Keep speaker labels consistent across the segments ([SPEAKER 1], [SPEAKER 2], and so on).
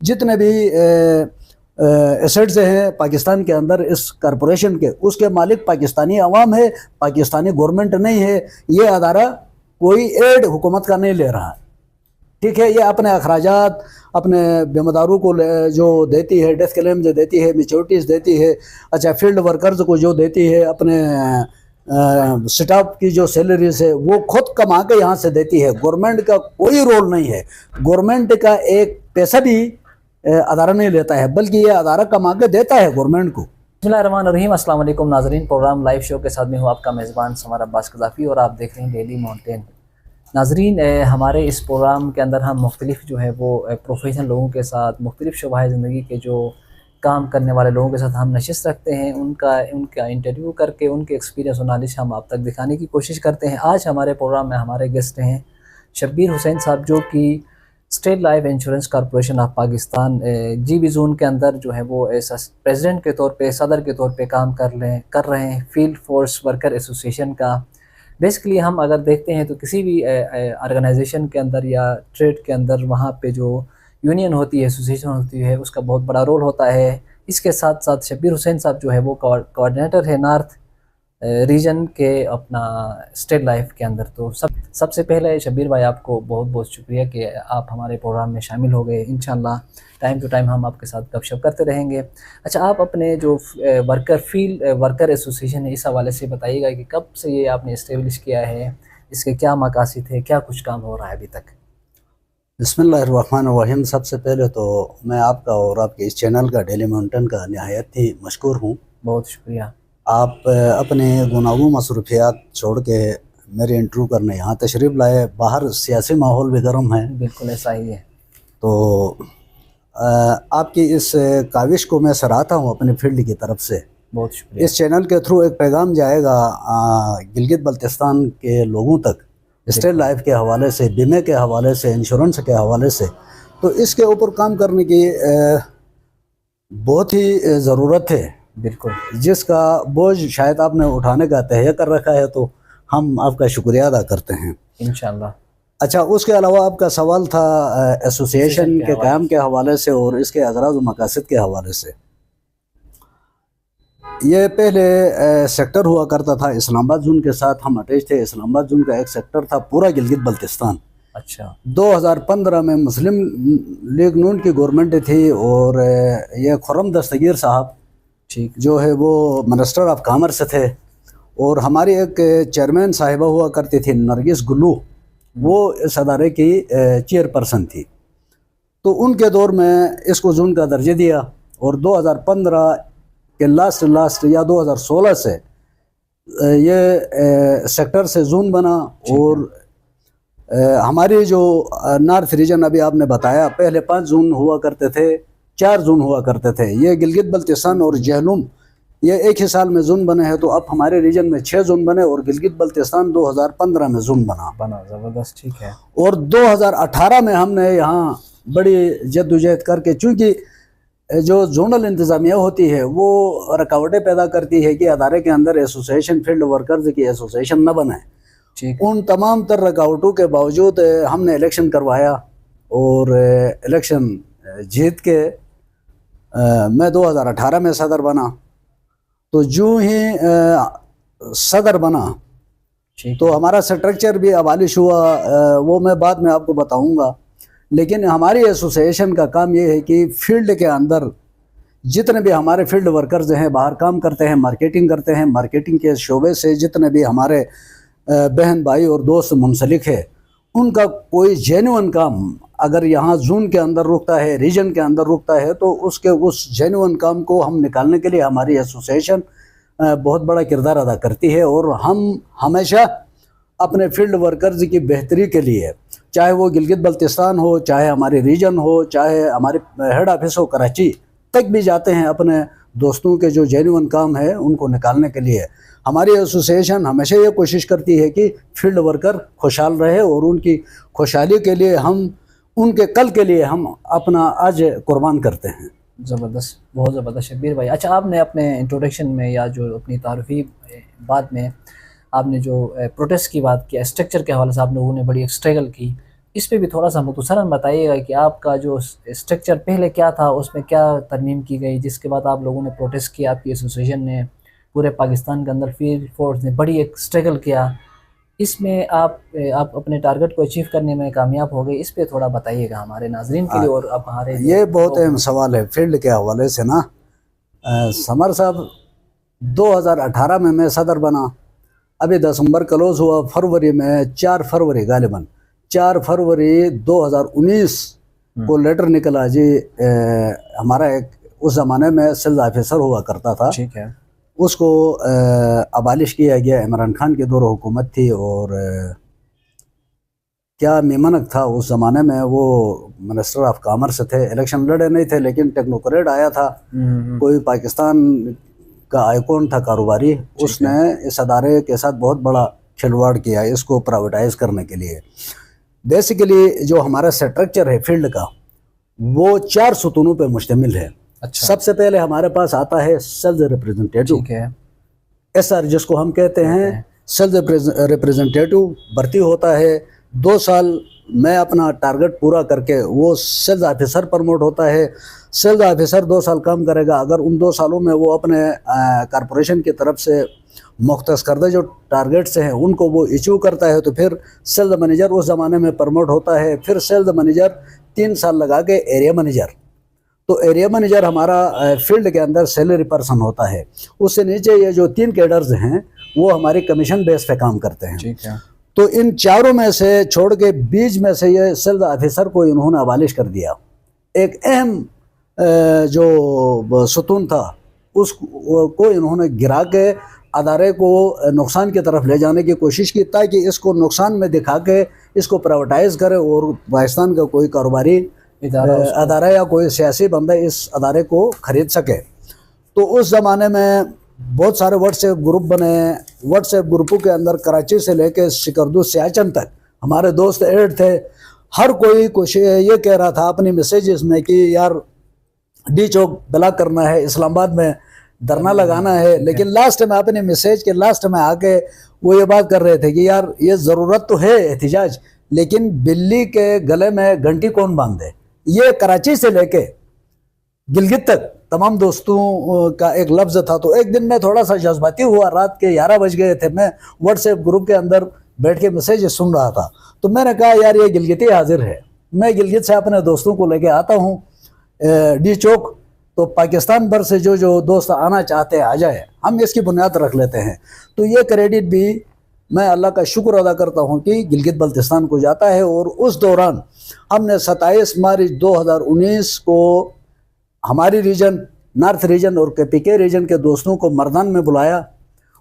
[SPEAKER 1] जितने भी एसेट्स हैं पाकिस्तान के अंदर इस कॉरपोरेशन के, उसके मालिक पाकिस्तानी अवाम है, पाकिस्तानी गवर्नमेंट नहीं है। ये अदारा कोई एड हुकूमत का नहीं ले रहा है, ठीक है। ये अपने अखराजात अपने बेमदारों को जो देती है, डेथ क्लेम जो देती है, मेच्योरिटीज़ देती है, अच्छा फील्ड वर्कर्स को जो देती है, अपने स्टाफ की जो सैलरीज है वो खुद कमा के यहाँ से देती है। गवर्नमेंट का कोई रोल नहीं है, गवर्नमेंट का एक पैसा भी अदारा नहीं लेता है, बल्कि ये अदारा कमा के देता है गवर्नमेंट को।
[SPEAKER 2] बिस्मिल्लाहिर्रहमानिर्रहीम, अस्सलाम वालेकुम नाजरीन। प्रोग्राम लाइव शो के साथ में हूँ आपका मेज़बान समर अब्बास कज़ाफ़ी और आप देख रहे हैं डेली माउंटेन। नाजरीन, हमारे इस प्रोग्राम के अंदर हम मुख्तलिफ जो है वो प्रोफेशनल लोगों के साथ, मुख्तलिफ शोबाए ज़िंदगी के जो काम करने वाले लोगों के साथ हम नशिस्त रखते हैं, उनका इंटरव्यू करके उनके एक्सपीरियंस और नॉलेज हम आप तक दिखाने की कोशिश करते हैं। आज हमारे प्रोग्राम में हमारे गेस्ट हैं शब्बीर हुसैन साहब, जो कि state life insurance corporation of Pakistan GB zone के अंदर जो है वो प्रेसिडेंट के तौर पे, सदर के तौर पे काम कर रहे हैं फील्ड फोर्स वर्कर एसोसिएशन का। बेसिकली हम अगर देखते हैं तो किसी भी ऑर्गेनाइजेशन के अंदर या ट्रेड के अंदर वहाँ पे जो यूनियन होती है, एसोसिएशन होती है, उसका बहुत बड़ा रोल होता है। इसके साथ साथ शब्बीर हुसैन साहब जो है वो कोऑर्डिनेटर है नॉर्थ रीजन के अपना स्टेट लाइफ के अंदर। तो सबसे पहले शब्बीर भाई, आपको बहुत बहुत शुक्रिया कि आप हमारे प्रोग्राम में शामिल हो गए। इंशाल्लाह टाइम टू टाइम हम आपके साथ गपशप करते रहेंगे। अच्छा, आप अपने जो फील्ड वर्कर एसोसिएशन है, इस हवाले से बताइएगा कि कब से ये आपने इस्टेब्लिश किया है, इसके क्या मकासद थे, क्या कुछ काम हो रहा है अभी तक?
[SPEAKER 1] बिस्मिल्लाहिर्रहमानिर्रहीम। सबसे पहले तो मैं आपका और आपके इस चैनल का, डेली माउंटेन का, नहायत ही मशकूर हूँ।
[SPEAKER 2] बहुत शुक्रिया।
[SPEAKER 1] आप अपने गुनागू मसरूफियात छोड़ के मेरे इंटरव्यू करने यहाँ तशरीफ़ लाए। बाहर सियासी माहौल भी गर्म है,
[SPEAKER 2] बिल्कुल ऐसा ही है।
[SPEAKER 1] तो आपकी इस काविश को मैं सराहता हूँ अपनी फील्ड की तरफ से।
[SPEAKER 2] बहुत शुक्रिया।
[SPEAKER 1] इस चैनल के थ्रू एक पैगाम जाएगा गिलगित बल्तिस्तान के लोगों तक, स्टेट लाइफ के हवाले से, बीमे के हवाले से, इंश्योरेंस के हवाले से। तो इसके ऊपर काम करने की बहुत ही ज़रूरत है,
[SPEAKER 2] बिल्कुल,
[SPEAKER 1] जिसका बोझ शायद आपने उठाने का तहैया कर रखा है, तो हम आपका शुक्रिया अदा करते हैं
[SPEAKER 2] इंशाल्लाह।
[SPEAKER 1] अच्छा, उसके अलावा आपका सवाल था एसोसिएशन के क़याम के हवाले से और इसके अगराज़ व मकासद के हवाले से। ये पहले सेक्टर हुआ करता था, इस्लामाबाद जोन के साथ हम अटैच थे। इस्लामाबाद जोन का एक सेक्टर था पूरा गिलगित बल्तिस्तान।
[SPEAKER 2] अच्छा।
[SPEAKER 1] 2015 में मुस्लिम लीग नून की गवर्नमेंट थी और ये खुर्रम दस्तगीर साहब
[SPEAKER 2] ठीक
[SPEAKER 1] जो है वो मिनिस्टर ऑफ कॉमर्स थे, और हमारी एक चेयरमैन साहिबा हुआ करती थी नरगिस गुल्लू, वो इस अदारे की चेयरपर्सन थी। तो उनके दौर में इसको जोन का दर्जा दिया, और 2015 के लास्ट या 2016 से ये सेक्टर से जोन बना। और हमारी जो नॉर्थ रीजन, अभी आपने बताया, पहले 5 जोन हुआ करते थे, 4 जोन हुआ करते थे। ये गिलगित बल्तिस्तान और जहलुम ये एक ही साल में जोन बने हैं, तो अब हमारे रीजन में 6 जोन बने, और गिलगित बल्तिस्तान 2015 में जोन बना।
[SPEAKER 2] ज़बरदस्त, ठीक है।
[SPEAKER 1] और 2018 में हमने यहाँ बड़ी जद्दोजहद करके, चूँकि जो जोनल इंतज़ामिया होती है वो रुकावटें पैदा करती है कि अदारे के अंदर एसोसिएशन, फील्ड वर्कर्स की एसोसिएशन न बने। उन तमाम तर रुकावटों के बावजूद हमने इलेक्शन करवाया, और इलेक्शन जीत के मैं 2018 में सदर बना। तो जो ही सदर बना तो हमारा स्ट्रक्चर भी अबालिश हुआ, वो मैं बाद में आपको बताऊंगा। लेकिन हमारी एसोसिएशन का काम ये है कि फील्ड के अंदर जितने भी हमारे फील्ड वर्कर्स हैं, बाहर काम करते हैं, मार्केटिंग करते हैं, मार्केटिंग के शोबे से जितने भी हमारे बहन भाई और दोस्त मुंसलिक है, उनका कोई जेन्युइन काम अगर यहाँ जोन के अंदर रुकता है, रीजन के अंदर रुकता है, तो उस जेन्युइन काम को हम निकालने के लिए हमारी एसोसिएशन बहुत बड़ा किरदार अदा करती है। और हम हमेशा अपने फील्ड वर्कर्स की बेहतरी के लिए, चाहे वो गिलगित बल्तिस्तान हो, चाहे हमारे रीजन हो, चाहे हमारे हेड ऑफिस हो कराची तक भी जाते हैं, अपने दोस्तों के जो जेन्युइन काम है उनको निकालने के लिए। हमारी एसोसिएशन हमेशा ये कोशिश करती है कि फील्ड वर्कर खुशहाल रहे, और उनकी खुशहाली के लिए हम उनके कल के लिए हम अपना आज कुर्बान करते हैं।
[SPEAKER 2] ज़बरदस्त, बहुत ज़बरदस्त शब्बीर भाई। अच्छा, आपने अपने इंट्रोडक्शन में या जो अपनी तारीफ़ी बात में आपने जो प्रोटेस्ट की बात की, स्ट्रक्चर के हवाले से आप लोगों ने बड़ी स्ट्रगल की, इस पे भी थोड़ा सा मुख्तसरन बताइएगा कि आपका जो स्ट्रक्चर पहले क्या था, उसमें क्या तरमीम की गई, जिसके बाद आप लोगों ने प्रोटेस्ट किया, आपकी एसोसिएशन ने, पूरे पाकिस्तान के अंदर फील्ड फोर्स ने बड़ी एक स्ट्रगल किया, इसमें आप अपने टारगेट को अचीव करने में कामयाब हो गए। इस पे थोड़ा बताइएगा हमारे नाजरीन के लिए और आप हमारे
[SPEAKER 1] ये बहुत अहम सवाल है फील्ड के हवाले से ना। समर साहब 2018 में मैं सदर बना, अभी दिसंबर क्लोज हुआ, फरवरी में 4 फरवरी गालिबन 4 फरवरी 2019 को लेटर निकला जी। हमारा एक उस ज़माने में सेल्स ऑफिसर हुआ करता था,
[SPEAKER 2] ठीक है,
[SPEAKER 1] उसको अबालिश किया गया। इमरान खान की दौर हुकूमत थी और क्या मेमनक था उस ज़माने में, वो मिनिस्टर ऑफ कॉमर्स थे, इलेक्शन लड़े नहीं थे लेकिन टेक्नोक्रेट आया था, कोई पाकिस्तान का आइकॉन था कारोबारी, उसने इस अदारे के साथ बहुत बड़ा खिलवाड़ किया इसको प्राइवेटाइज करने के लिए। बेसिकली जो हमारा स्ट्रक्चर है फील्ड का वो 4 सुतूनों पे मुश्तमिल है।
[SPEAKER 2] अच्छा,
[SPEAKER 1] सबसे पहले हमारे पास आता है सेल्स रिप्रेजेंटेटिव,
[SPEAKER 2] ठीक है,
[SPEAKER 1] SR जिसको हम कहते हैं, सेल्स रिप्रेजेंटेटिव भर्ती होता है। 2 साल में अपना टारगेट पूरा करके वो सेल्स ऑफिसर प्रमोट होता है। सेल्स ऑफिसर 2 साल काम करेगा, अगर उन 2 सालों में वो अपने कॉरपोरेशन की तरफ से मुख्तस करदा जो टारगेट्स हैं उनको वो अचीव करता है तो फिर सेल्स मैनेजर उस ज़माने में प्रमोट होता है। फिर सेल्स मैनेजर 3 साल लगा के एरिया मैनेजर, तो एरिया मैनेजर हमारा फील्ड के अंदर सैलरी पर्सन होता है। उससे नीचे ये जो 3 कैडर्स हैं वो हमारी कमीशन बेस पे काम करते हैं,
[SPEAKER 2] ठीक है।
[SPEAKER 1] तो इन चारों में से छोड़ के बीच में से ये सेल्स ऑफिसर को इन्होंने अबालिश कर दिया। एक अहम जो सुतून था उसको इन्होंने गिरा के अदारे को नुकसान की तरफ ले जाने की कोशिश की, ताकि इसको नुकसान में दिखा के इसको प्राइवेटाइज करे और पाकिस्तान का कोई कारोबारी अदारा या कोई सियासी बंदा इस अदारे को खरीद सके। तो उस ज़माने में बहुत सारे व्हाट्सएप ग्रुप बने। व्हाट्सएप ग्रुपों के अंदर कराची से लेकर सिकरदू सियाचन तक हमारे दोस्त ऐड थे। हर कोई कोशिश ये कह रहा था अपनी मैसेजेस में कि यार डी चौक ब्लॉक करना है, इस्लामाबाद में धरना लगाना है, लेकिन लास्ट में अपने मैसेज के लास्ट में आके वो ये बात कर रहे थे कि यार ये ज़रूरत तो है एहतिजाज, लेकिन बिल्ली के गले में घंटी कौन बांधे। ये कराची से लेके गिलगित तक तमाम दोस्तों का एक लफ्ज़ था। तो एक दिन मैं थोड़ा सा जज्बाती हुआ, रात के 11 बज गए थे, मैं व्हाट्सएप ग्रुप के अंदर बैठ के मैसेज सुन रहा था, तो मैंने कहा यार ये गिलगित हाजिर है, मैं गिलगित से अपने दोस्तों को लेके आता हूँ डी चौक, तो पाकिस्तान भर से जो दोस्त आना चाहते हैं आ जाए, हम इसकी बुनियाद रख लेते हैं। तो ये क्रेडिट भी मैं अल्लाह का शुक्र अदा करता हूँ कि गिलगित बल्तिस्तान को जाता है। और उस दौरान हमने 27 मार्च 2019 को हमारी रीजन, नॉर्थ रीजन और KPK रीजन के दोस्तों को मर्दान में बुलाया,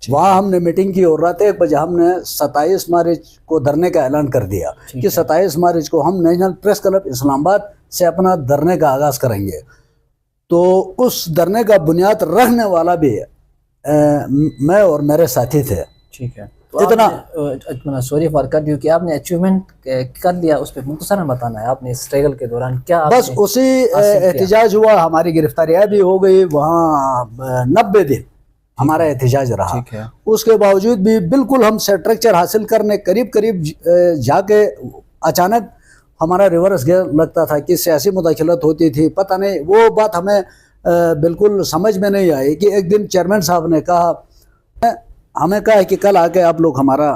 [SPEAKER 1] वहाँ हमने मीटिंग की और रात 1 बजे हमने 27 मार्च को धरने का ऐलान कर दिया कि 27 मार्च को हम नेशनल प्रेस क्लब इस्लामाबाद से अपना धरने का आगाज़ करेंगे। तो उस धरने का बुनियाद रखने वाला भी मैं और मेरे साथी थे।
[SPEAKER 2] ठीक है, तो इतना सॉरी फॉर कट यू कि आपने अचीवमेंट कर लिया, उस पर मुख्तसरन बताना है आपने स्ट्रगल के दौरान क्या
[SPEAKER 1] बस उसी एहतिजाज हुआ, हमारी गिरफ्तारियाँ भी हो गई, वहाँ 90 दिन हमारा एहतिजाज रहा।
[SPEAKER 2] ठीक है,
[SPEAKER 1] उसके बावजूद भी बिल्कुल हम स्ट्रक्चर हासिल करने करीब जाके अचानक हमारा रिवर्स गियर लगता था कि सियासी मुदाखलत होती थी। पता नहीं, वो बात हमें बिल्कुल समझ में नहीं आई कि एक दिन चेयरमैन साहब ने कहा, हमें कहा है कि कल आके आप लोग हमारा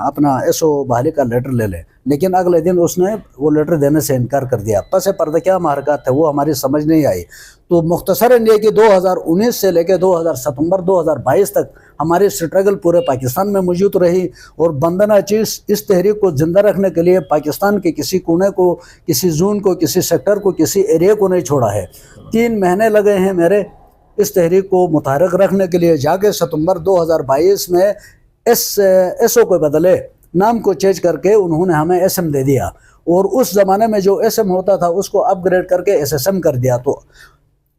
[SPEAKER 1] अपना SO बहाली का लेटर ले लें, लेकिन अगले दिन उसने वो लेटर देने से इनकार कर दिया। पस पर्दा क्या मारकात थे वो हमारी समझ नहीं आई। तो मुख्तसरन ये कि 2019 से लेकर 2000 2022 तक हमारी स्ट्रगल पूरे पाकिस्तान में मौजूद रही और बंदना चीज़ इस तहरीक को ज़िंदा रखने के लिए पाकिस्तान के किसी कोने को, किसी जोन को, किसी सेक्टर को, किसी एरिया को नहीं छोड़ा है। 3 महीने लगे हैं मेरे इस तहरीक को मुतहरक रखने के लिए। जाके सितंबर 2022 में SO को बदले, नाम को चेंज करके उन्होंने हमें SM दे दिया और उस ज़माने में जो SM होता था उसको अपग्रेड करके SSM कर दिया। तो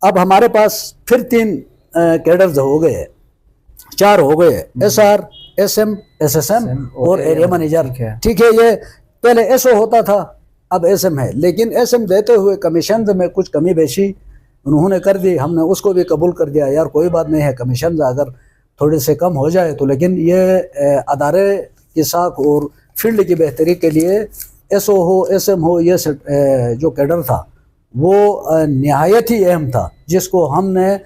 [SPEAKER 1] अब हमारे पास फिर 3 कैडर्स हो गए, 4 हो गए, SR, SM, SSM और एरिया मैनेजर। ठीक है, ये पहले SO होता था, अब SM है, लेकिन SM देते हुए कमीशन में कुछ कमी बेशी उन्होंने कर दी, हमने उसको भी कबूल कर दिया। यार कोई बात नहीं है, कमीशन अगर थोड़े से कम हो जाए तो, लेकिन ये अदारे की साख और फील्ड की बेहतरी के लिए एसओ हो, एसएम हो, ये जो कैडर था वो निहायत ही अहम था, जिसको हमने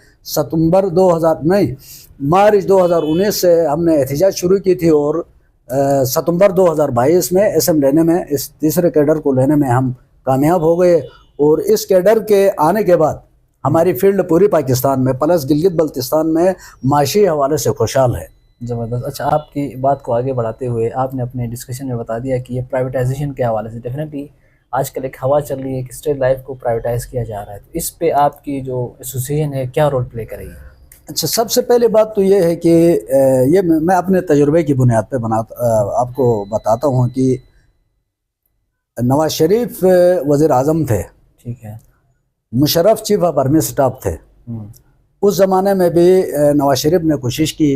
[SPEAKER 1] मार्च 2019 से हमने एहतजाज शुरू की थी और सितंबर 2022 में एसएम लेने में, इस तीसरे कैडर को लेने में हम कामयाब हो गए। और इस कैडर के आने के बाद हमारी फील्ड पूरी पाकिस्तान में प्लस गिलगित बल्तिस्तान में माशी हवाले से खुशहाल है।
[SPEAKER 2] ज़बरदस्त। अच्छा, आपकी बात को आगे बढ़ाते हुए आपने अपने डिस्कशन में बता दिया कि ये प्राइवेटाइजेशन के हवाले से डेफिनेटली आजकल एक हवा चल रही है कि स्टेट लाइफ को प्राइवेटाइज किया जा रहा है, तो इस पे आपकी जो एसोसिएशन है क्या रोल प्ले करेगी?
[SPEAKER 1] अच्छा, सबसे पहले बात तो ये है कि ये मैं अपने तजुर्बे की बुनियाद पे आपको बताता हूँ कि नवाज शरीफ वज़ीर आज़म थे,
[SPEAKER 2] ठीक है,
[SPEAKER 1] Musharraf chief of army staff थे। उस ज़माने में भी नवाज शरीफ ने कोशिश की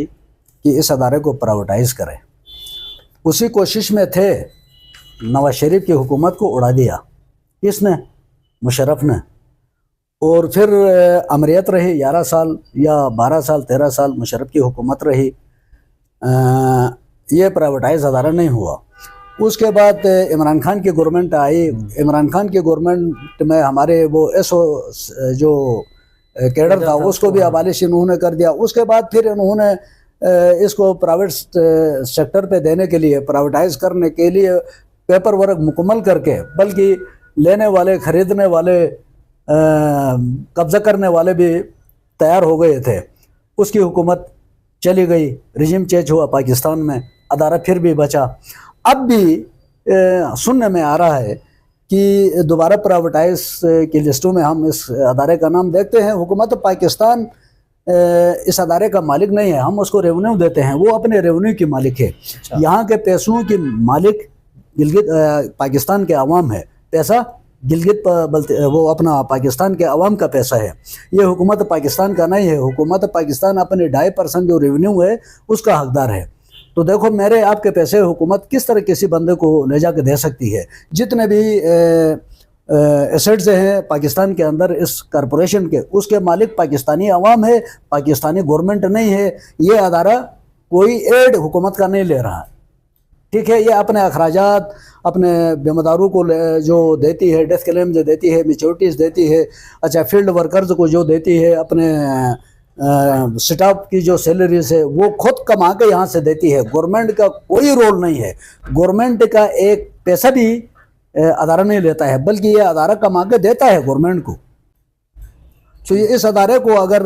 [SPEAKER 1] कि इस अदारे को प्राइवेटाइज़ करें। उसी कोशिश में थे, नवाज शरीफ की हुकूमत को उड़ा दिया। किसने? मुशर्रफ ने। और फिर अमरीत रही 11 साल या 12 साल 13 साल मुशर्रफ की हुकूमत रही, ये प्राइवेटाइज अदारा नहीं हुआ। उसके बाद इमरान खान की गवर्नमेंट आई। इमरान खान की गवर्नमेंट में हमारे वो एसओ जो कैडर था उसको भी अबालिश इन्होंने कर दिया। उसके बाद फिर इन्होंने इसको प्राइवेट सेक्टर पे देने के लिए, प्राइवेटाइज करने के लिए पेपर वर्क मुकम्मल करके, बल्कि लेने वाले, खरीदने वाले, कब्जा करने वाले भी तैयार हो गए थे। उसकी हुकूमत चली गई, रिजिम चेंज हुआ पाकिस्तान में, अदारा फिर भी बचा। अब भी सुनने में आ रहा है कि दोबारा प्राइवेटाइज की लिस्टों में हम इस अदारे का नाम देखते हैं। हुकूमत पाकिस्तान इस अदारे का मालिक नहीं है, हम उसको रेवेन्यू देते हैं, वो अपने रेवेन्यू की मालिक है।
[SPEAKER 2] अच्छा।
[SPEAKER 1] यहाँ के पैसों की मालिक गिलगित पाकिस्तान के अवाम है। पैसा गिलगित वो अपना पाकिस्तान के अवाम का पैसा है, ये हुकूमत पाकिस्तान का नहीं है। हुकूमत पाकिस्तान अपने 2.5% जो रेवेन्यू है उसका हकदार है। तो देखो, मेरे आपके पैसे हुकूमत किस तरह किसी बंदे को ले जाकर दे सकती है? जितने भी एसेट्स हैं पाकिस्तान के अंदर इस कॉरपोरेशन के, उसके मालिक पाकिस्तानी अवाम है, पाकिस्तानी गवर्नमेंट नहीं है। ये अदारा कोई एड हुकूमत का नहीं ले रहा, ठीक है। ये अपने अखराजात अपने बेमदारों को जो देती है, डेथ क्लेम जो देती है, मैच्योरिटीज़ देती है, अच्छा फील्ड वर्कर्स को जो देती है, अपने स्टाफ की जो सैलरीज है वो खुद कमा के यहाँ से देती है। गवर्नमेंट का कोई रोल नहीं है, गवर्नमेंट का एक पैसा भी अदारा नहीं लेता है, बल्कि ये अदारा कमा के देता है गवर्नमेंट को। तो ये इस अदारे को अगर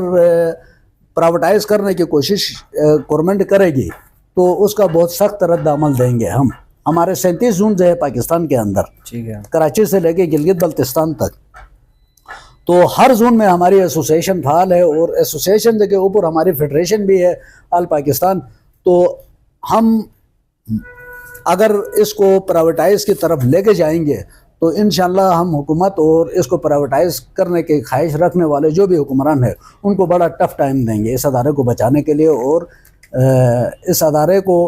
[SPEAKER 1] प्राइवेटाइज करने की कोशिश गवर्नमेंट करेगी तो उसका बहुत सख्त रद्द अमल देंगे हम। हमारे 37 जोन है पाकिस्तान के अंदर, ठीक है, कराची से लेके गिलगित बल्तिस्तान तक। तो हर जोन में हमारी एसोसिएशन फाल है और एसोसिएशन के ऊपर हमारी फेडरेशन भी है, ऑल पाकिस्तान। तो हम अगर इसको प्राइवेटाइज की तरफ लेके जाएंगे तो इंशाल्लाह हम हुकूमत और इसको प्राइवेटाइज करने के ख्वाहिश रखने वाले जो भी हुक्मरान है उनको बड़ा टफ टाइम देंगे इस अदारे को बचाने के लिए। और इस अदारे को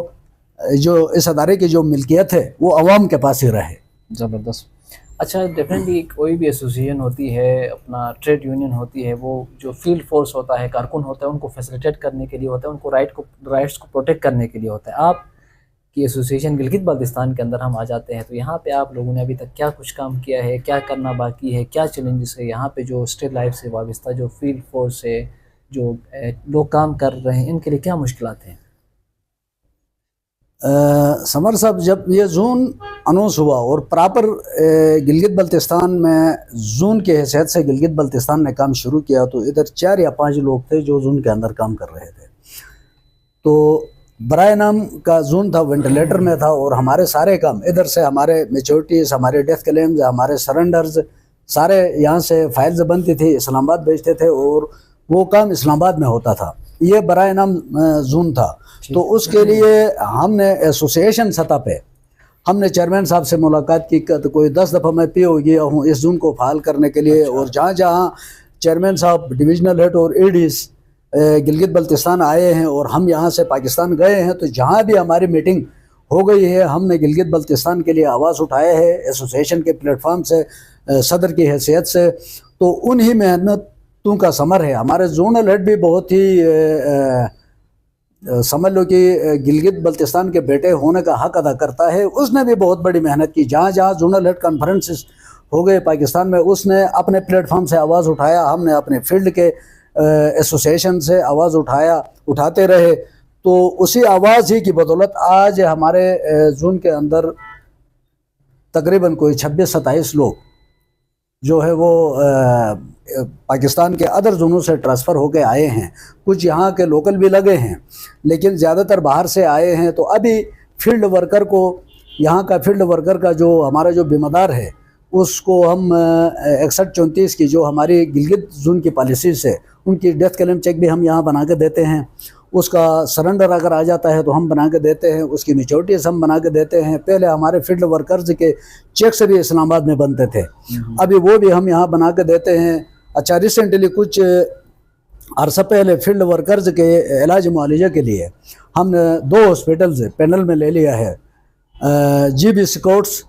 [SPEAKER 1] इस अदारे की जो मिल्कियत है वो अवाम के पास ही रहे।
[SPEAKER 2] ज़बरदस्त। अच्छा, डेफिनेटली कोई भी एसोसिएशन होती है, अपना ट्रेड यूनियन होती है, वो जो फील्ड फोर्स होता है, कारकुन होता है, उनको फैसिलिटेट करने के लिए होता है, उनको राइट्स को प्रोटेक्ट करने के लिए होता है। आप की एसोसिएशन गिलगित बल्तिस्तान के अंदर हम आ जाते हैं तो यहाँ पे आप लोगों ने अभी तक क्या कुछ काम किया है, क्या करना बाकी है, क्या चैलेंजेस है यहाँ पे जो स्टेट लाइफ से वाबस्ता जो फील्ड फोर्स है, जो लोग काम कर रहे हैं, इनके लिए क्या मुश्किलात हैं?
[SPEAKER 1] समर साहब, जब ये जोन अनाउंस हुआ और प्रॉपर गिलगित बल्तिस्तान में जोन के हैसियत से गिलगित बल्तिस्तान ने काम शुरू किया तो इधर 4 या 5 लोग थे जो जोन के अंदर काम कर रहे थे। तो बराए नाम का जोन था, वेंटिलेटर में था, और हमारे सारे काम इधर से, हमारे मैच्योरिटीज़, हमारे डेथ क्लेम्स, हमारे सरेंडर्स, सारे यहाँ से फाइल्स बनती थी, इस्लामाबाद भेजते थे और वो काम इस्लामाबाद में होता था। ये बराए नाम जोन था। तो उसके लिए हमने एसोसिएशन सतह पे हमने चेयरमैन साहब से मुलाकात की। तो कोई 10 दफ़ा मैं पे हो गया हूँ इस जोन को फाल करने के लिए। और जहाँ जहाँ चेयरमैन साहब, डिविजनल हेड और एडीज गिलगित बल्तिस्तान आए हैं और हम यहाँ से पाकिस्तान गए हैं, तो जहाँ भी हमारी मीटिंग हो गई है हमने गिलगित बल्तिस्तान के लिए आवाज़ उठाया है एसोसिएशन के प्लेटफॉर्म से, सदर की हैसियत से। तो उन्हीं मेहनतों का समर है। हमारे जोनल हेड भी बहुत ही समझ लो कि गिलगित बल्तिस्तान के बेटे होने का हक अदा करता है। उसने भी बहुत बड़ी मेहनत की, जहाँ जहाँ जोनल हेड कॉन्फ्रेंसेस हो गए पाकिस्तान में, उसने अपने प्लेटफॉर्म से आवाज़ उठाया, हमने अपने फील्ड के एसोसिएशन से आवाज़ उठाते रहे। तो उसी आवाज़ ही की बदौलत आज हमारे जोन के अंदर तकरीबन कोई 26-27 लोग जो है वो पाकिस्तान के अदर जोनों से ट्रांसफ़र होके आए हैं। कुछ यहाँ के लोकल भी लगे हैं, लेकिन ज़्यादातर बाहर से आए हैं। तो अभी फील्ड वर्कर को, यहाँ का फील्ड वर्कर का जो हमारा जो जिम्मेदार है, उसको हम 61-34 की जो हमारी गिलगित जोन की पॉलिसीज़ है, उनकी डेथ क्लेम चेक भी हम यहाँ बना के देते हैं। उसका सरेंडर अगर आ जाता है तो हम बना के देते हैं, उसकी मैच्योरिटीज़ हम बना के देते हैं। पहले हमारे फील्ड वर्कर्स के चेक्स भी इस्लामाबाद में बनते थे, अभी वो भी हम यहाँ बना के देते हैं। अच्छा, रिसेंटली कुछ अरसा पहले फील्ड वर्कर्स के इलाज मुआलजे के लिए हमने 2 हॉस्पिटल से पैनल में ले लिया है। GB स्काउट्स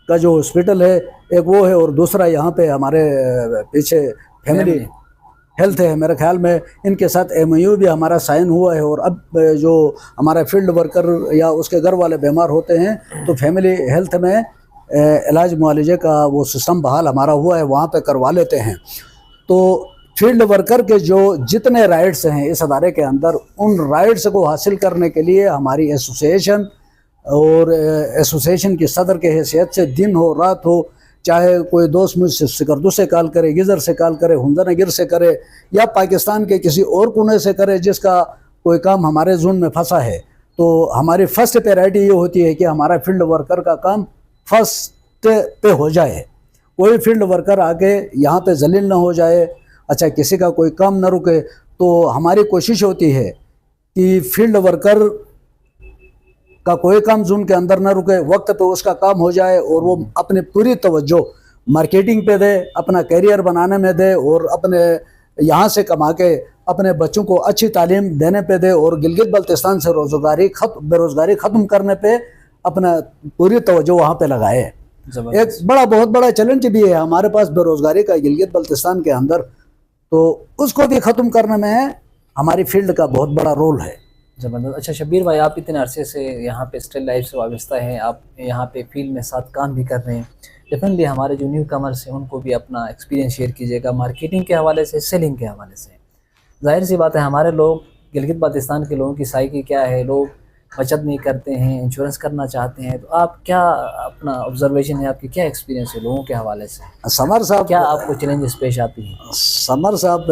[SPEAKER 1] का जो हॉस्पिटल है एक वो है, और दूसरा यहाँ पे हमारे पीछे फैमिली हेल्थ है, मेरे ख्याल में इनके साथ MOU भी हमारा साइन हुआ है। और अब जो हमारा फील्ड वर्कर या उसके घर वाले बीमार होते हैं तो फैमिली हेल्थ में इलाज मुआलजे का वो सिस्टम बहाल हमारा हुआ है, वहाँ पे करवा लेते हैं। तो फील्ड वर्कर के जो जितने राइट्स हैं इस अदारे के अंदर, उन राइट्स को हासिल करने के लिए हमारी एसोसिएशन और एसोसिएशन की सदर के हैसियत से दिन हो रात हो, चाहे कोई दोस्त मुझसे सिकरदू से कॉल करे, गिजर से कॉल करे, हुंदनगिर से करे, या पाकिस्तान के किसी और कोने से करे जिसका कोई काम हमारे जोन में फंसा है, तो हमारी फर्स्ट प्रायोरिटी ये होती है कि हमारा फील्ड वर्कर का काम फर्स्ट पे हो जाए। कोई फील्ड वर्कर आके यहाँ पे जलील ना हो जाए, अच्छा किसी का कोई काम ना रुके। तो हमारी कोशिश होती है कि फील्ड वर्कर का कोई काम जोन के अंदर ना रुके, वक्त पे उसका काम हो जाए और वो अपनी पूरी तवज्जो मार्केटिंग पे दे, अपना कैरियर बनाने में दे, और अपने यहाँ से कमा के अपने बच्चों को अच्छी तालीम देने पे दे, और गिलगित बल्तिस्तान से बेरोज़गारी ख़त्म करने पे अपना पूरी तवज्जो वहाँ पे लगाए। एक बहुत बड़ा चैलेंज भी है हमारे पास बेरोज़गारी का गिलगित बल्तिस्तान के अंदर, तो उसको भी ख़त्म करने में हमारी फील्ड का बहुत बड़ा रोल है।
[SPEAKER 2] ज़बरदस्त। अच्छा शब्बीर भाई, आप इतने अरसे से यहाँ पे स्टिल लाइफ से वाबस्ता हैं, आप यहाँ पे फील्ड में साथ काम भी कर रहे हैं। डेफिनेटली हमारे जो न्यू कमर्स हैं उनको भी अपना एक्सपीरियंस शेयर कीजिएगा, मार्केटिंग के हवाले से, सेलिंग के हवाले से। जाहिर सी बात है, हमारे लोग, गिलगित बाल्तिस्तान के लोगों की साइकी क्या है, लोग बचत नहीं करते हैं, इंश्योरेंस करना चाहते हैं। तो आप क्या, अपना ऑब्जर्वेशन है, आपकी क्या एक्सपीरियंस है लोगों के हवाले से?
[SPEAKER 1] समर साहब, क्या
[SPEAKER 2] आपको चैलेंजेस पेश आती हैं?
[SPEAKER 1] समर साहब,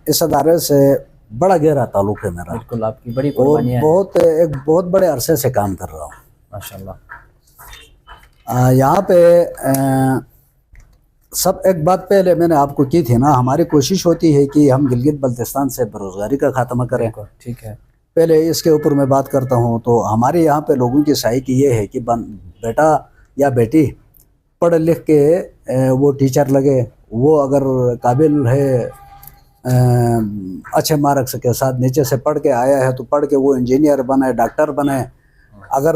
[SPEAKER 1] इस अदारे से बड़ा गहरा ताल्लुक है मेरा।
[SPEAKER 2] बिल्कुल, आपकी बड़ी कुर्बानियां
[SPEAKER 1] हैं। एक बहुत बड़े अरसे से काम कर रहा हूँ
[SPEAKER 2] माशाल्लाह।
[SPEAKER 1] यहाँ पे सब एक बात पहले मैंने आपको की थी ना, हमारी कोशिश होती है कि हम गिलगित बल्तिस्तान से बेरोज़गारी का खात्मा करें।
[SPEAKER 2] ठीक है,
[SPEAKER 1] पहले इसके ऊपर मैं बात करता हूँ। तो हमारे यहाँ पे लोगों की साइकी ये है कि बेटा या बेटी पढ़ लिख के वो टीचर लगे, वो अगर काबिल है, अच्छे मार्क्स के साथ नीचे से पढ़ के आया है तो पढ़ के वो इंजीनियर बने, डॉक्टर बने। अगर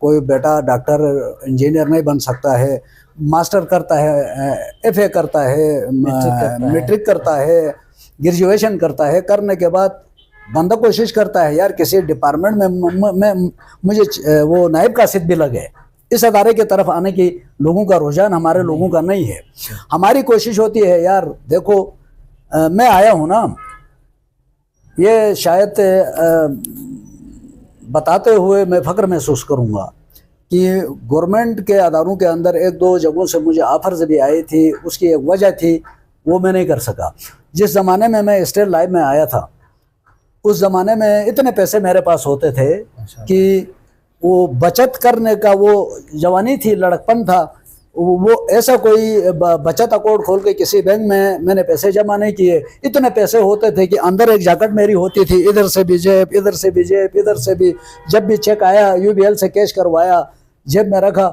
[SPEAKER 1] कोई बेटा डॉक्टर इंजीनियर नहीं बन सकता है, मास्टर करता है, FA करता है, मैट्रिक करता है, ग्रेजुएशन करता है, करने के बाद बंदा कोशिश करता है यार किसी डिपार्टमेंट में मुझे वो नायब कासिद भी लगे। इस अदारे की तरफ आने की लोगों का रुझान हमारे लोगों का नहीं है। हमारी कोशिश होती है यार देखो, मैं आया हूँ ना, ये शायद बताते हुए मैं फ़ख्र महसूस करूँगा कि गवर्नमेंट के अदारों के अंदर 1-2 जगहों से मुझे ऑफर्स भी आई थी। उसकी एक वजह थी, वो मैं नहीं कर सका। जिस ज़माने में मैं स्टेट लाइफ में आया था, उस ज़माने में इतने पैसे मेरे पास होते थे कि वो बचत करने का, वो जवानी थी, लड़कपन था, वो ऐसा कोई बचत अकाउंट खोल के किसी बैंक में मैंने पैसे जमा नहीं किए। इतने पैसे होते थे कि अंदर एक जैकेट मेरी होती थी, इधर से भी जेब, इधर से भी जेब, इधर से भी। जब भी चेक आया UBL से कैश करवाया, जेब में रखा।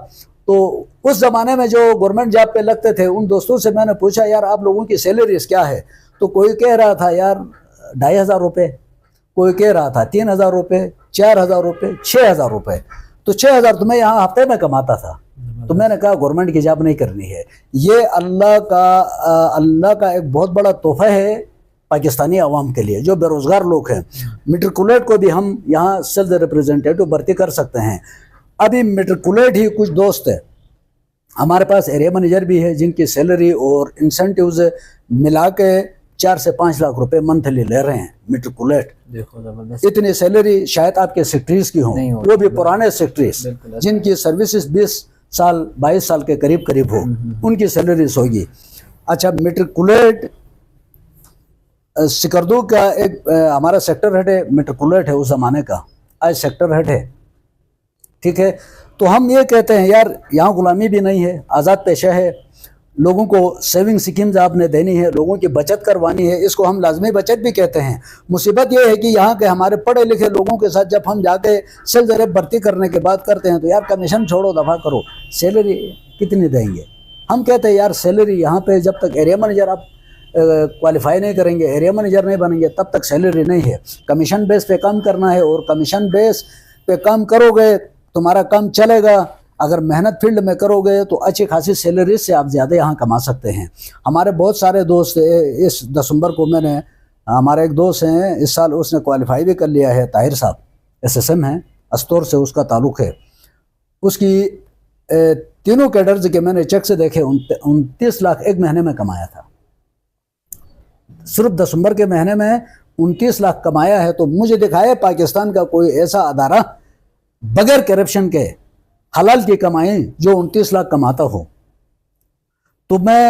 [SPEAKER 1] तो उस ज़माने में जो गवर्नमेंट जॉब पे लगते थे, उन दोस्तों से मैंने पूछा यार आप लोगों की सैलरीज क्या है? तो कोई कह रहा था यार 2500 रुपये, कोई कह रहा था 3000 रुपये, 4000 रुपये, 6000 रुपये। तो 6000 तो मैं यहाँ हफ्ते में कमाता था। तो मैंने कहा गवर्नमेंट की जॉब नहीं करनी है। ये अल्लाह का एक बहुत बड़ा तोहफा है पाकिस्तानी आवाम के लिए, जो बेरोज़गार लोग हैं। मेट्रिकुलेट को भी हम यहाँ सेल्स रिप्रेजेंटेटिव भर्ती कर सकते हैं। अभी मेट्रिकुलेट ही कुछ दोस्त है हमारे पास, एरिया मैनेजर भी है, जिनकी सैलरी और इंसेंटिव्स मिला के 4 से 5 लाख रुपए मंथली ले रहे हैं मेट्रिकुलेट।
[SPEAKER 2] देखो जबरदस्त।
[SPEAKER 1] इतनी सैलरी शायद आपके सेक्रेटरीज की हो, वो भी पुराने सेक्रेटरीज जिनकी सर्विसेज 20 साल 22 साल के करीब करीब हो, उनकी सैलरीज होगी। अच्छा, मेट्रिकुलेट सिकरदू का एक हमारा सेक्टर हेड है, मेट्रिकुलेट है उस जमाने का, आज सेक्टर हेड है। ठीक है, तो हम ये कहते हैं यार यहाँ गुलामी भी नहीं है, आज़ाद पेशा है, लोगों को सेविंग स्कीम्स आपने देनी है, लोगों की बचत करवानी है, इसको हम लाजमी बचत भी कहते हैं। मुसीबत ये है कि यहाँ के हमारे पढ़े लिखे लोगों के साथ जब हम जाके सेल्स रेप भर्ती करने की बात करते हैं तो यार कमीशन छोड़ो, दफ़ा करो, सैलरी कितनी देंगे। हम कहते हैं यार सैलरी यहाँ पे जब तक एरिया मैनेजर आप क्वालिफाई नहीं करेंगे, एरिया मैनेजर नहीं बनेंगे, तब तक सैलरी नहीं है। कमीशन बेस पे काम करना है, और कमीशन बेस पे काम करोगे तुम्हारा काम चलेगा। अगर मेहनत फील्ड में करोगे तो अच्छी खासी सैलरी से आप ज़्यादा यहाँ कमा सकते हैं। हमारे बहुत सारे दोस्त, इस दिसंबर को मैंने, हमारा एक दोस्त हैं इस साल उसने क्वालिफाई भी कर लिया है, ताहिर साहब, SSM हैं, अस्तौर से उसका ताल्लुक़ है। उसकी तीनों कैडर्स के मैंने चेक से देखे, 29 लाख एक महीने में कमाया था। सिर्फ दिसंबर के महीने में 29 लाख कमाया है। तो मुझे दिखाया पाकिस्तान का कोई ऐसा अदारा बगैर करप्शन के हलाल की कमाई जो 29 लाख कमाता हो। तो मैं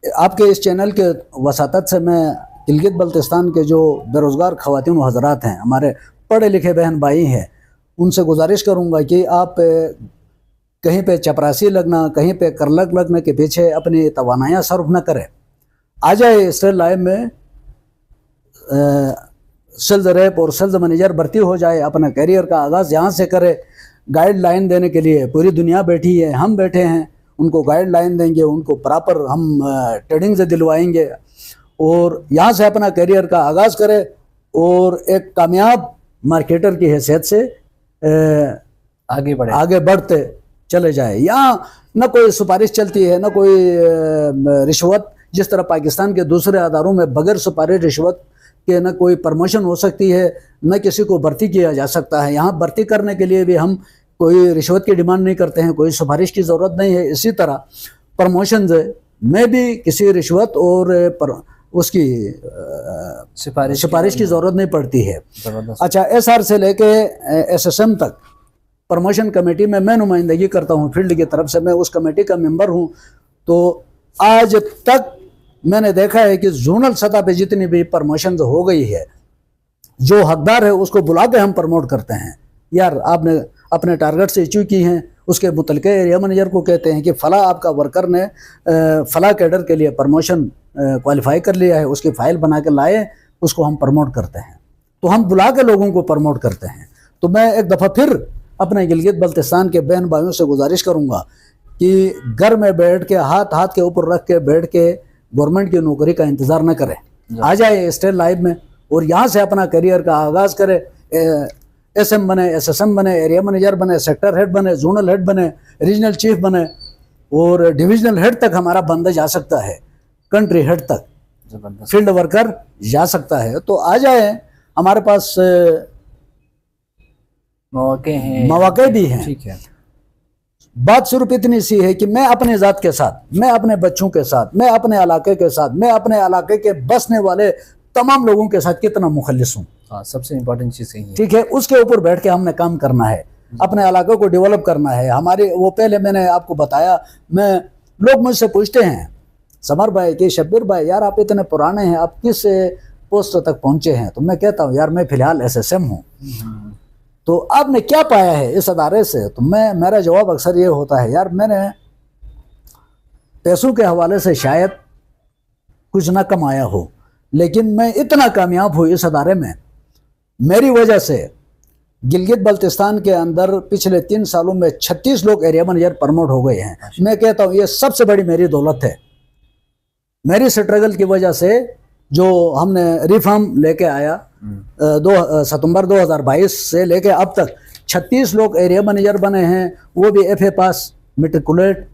[SPEAKER 1] आपके इस चैनल के वसातत से मैं गिलगित बल्तिस्तान के जो बेरोज़गार ख़वातीन व हज़रात हैं, हमारे पढ़े लिखे बहन भाई हैं, उनसे गुजारिश करूँगा कि आप कहीं पे चपरासी लगना, कहीं पे करलक लगने के पीछे अपनी तवानायाँ सर्व न करें। आ जाए स्टेट लाइव में, सेल्स रेप और सेल्स मैनेजर भर्ती हो जाए, अपना करियर का आगाज़ यहाँ से करे। गाइडलाइन देने के लिए पूरी दुनिया बैठी है, हम बैठे हैं, उनको गाइडलाइन देंगे, उनको प्रॉपर हम ट्रेनिंग से दिलवाएंगे, और यहाँ से अपना करियर का आगाज़ करे और एक कामयाब मार्केटर की हैसियत से आगे बढ़ते चले जाए। यहाँ न कोई सिफारिश चलती है, न कोई रिश्वत, जिस तरह पाकिस्तान के दूसरे अदारों में बगैर सिफारिश रिश्वत के न कोई प्रमोशन हो सकती है, न किसी को भर्ती किया जा सकता है। यहाँ भर्ती करने के लिए भी हम कोई रिश्वत की डिमांड नहीं करते हैं, कोई सिफारिश की ज़रूरत नहीं है। इसी तरह प्रमोशन में भी किसी रिश्वत और उसकी सिफारिश की ज़रूरत नहीं पड़ती है। अच्छा, SR से लेके SSM तक प्रमोशन कमेटी में मैं नुमाइंदगी करता हूँ फील्ड की तरफ से, मैं उस कमेटी का मेंबर हूँ। तो आज तक मैंने देखा है कि जोनल सतह पे जितनी भी प्रमोशन हो गई है, जो हकदार है उसको बुला के हम प्रमोट करते हैं। यार आपने अपने टारगेट से अचीव की हैं, उसके मुतलके एरिया मैनेजर को कहते हैं कि फ़ला आपका वर्कर ने फ़ला कैडर के लिए प्रमोशन क्वालिफाई कर लिया है, उसकी फ़ाइल बना के लाए, उसको हम प्रमोट करते हैं। तो हम बुला के लोगों को प्रमोट करते हैं। तो मैं एक दफ़ा फिर अपने गिलगित बल्तिस्तान के बहन भाइयों से गुजारिश करूँगा कि घर में बैठ के हाथ के ऊपर रख के बैठ के गवर्नमेंट की नौकरी का इंतज़ार न करें, आ जाए स्टेट लाइव में और यहाँ से अपना करियर का आगाज़ करे। SM बने, SSM बने, एरिया मैनेजर बने, सेक्टर हेड बने, जोनल हेड बने, रीजनल चीफ बने, और डिविजनल हेड तक हमारा बंदा जा सकता है, कंट्री हेड तक फील्ड वर्कर जा सकता है। तो आ जाए, हमारे पास मौके भी हैं।
[SPEAKER 2] ठीक है,
[SPEAKER 1] बात सिर्फ इतनी सी है कि मैं अपने ज़ात के साथ, मैं अपने बच्चों के साथ, मैं अपने इलाके के साथ, मैं अपने इलाके के बसने वाले तमाम लोगों के साथ कितना मुखलिस हूँ।
[SPEAKER 2] हाँ, सबसे इम्पोर्टेंट चीज़ यही है।
[SPEAKER 1] ठीक है, उसके ऊपर बैठ के हमने काम करना है, अपने इलाके को डेवलप करना है। हमारी वो पहले मैंने आपको बताया, लोग मुझसे पूछते हैं समर भाई कि शब्बीर भाई यार आप इतने पुराने हैं, आप किस पोस्ट तक पहुँचे हैं? तो मैं कहता हूँ यार मैं फ़िलहाल SSM हूँ। तो आपने क्या पाया है इस अदारे से? तो मेरा जवाब अक्सर ये होता है यार मैंने पैसों के हवाले से शायद कुछ ना कमाया हो, लेकिन मैं इतना कामयाब हूँ इस अदारे में, मेरी वजह से गिलगित बल्तिस्तान के अंदर पिछले 3 सालों में 36 लोग एरिया मैनेजर प्रमोट हो गए हैं। मैं कहता हूँ ये सबसे बड़ी मेरी दौलत है। मेरी स्ट्रगल की वजह से जो हमने रिफॉर्म लेके आया, सितंबर 2022 से लेके अब तक 36 लोग एरिया मैनेजर बने हैं, वो भी FA पास, मेट्रिकुलेट,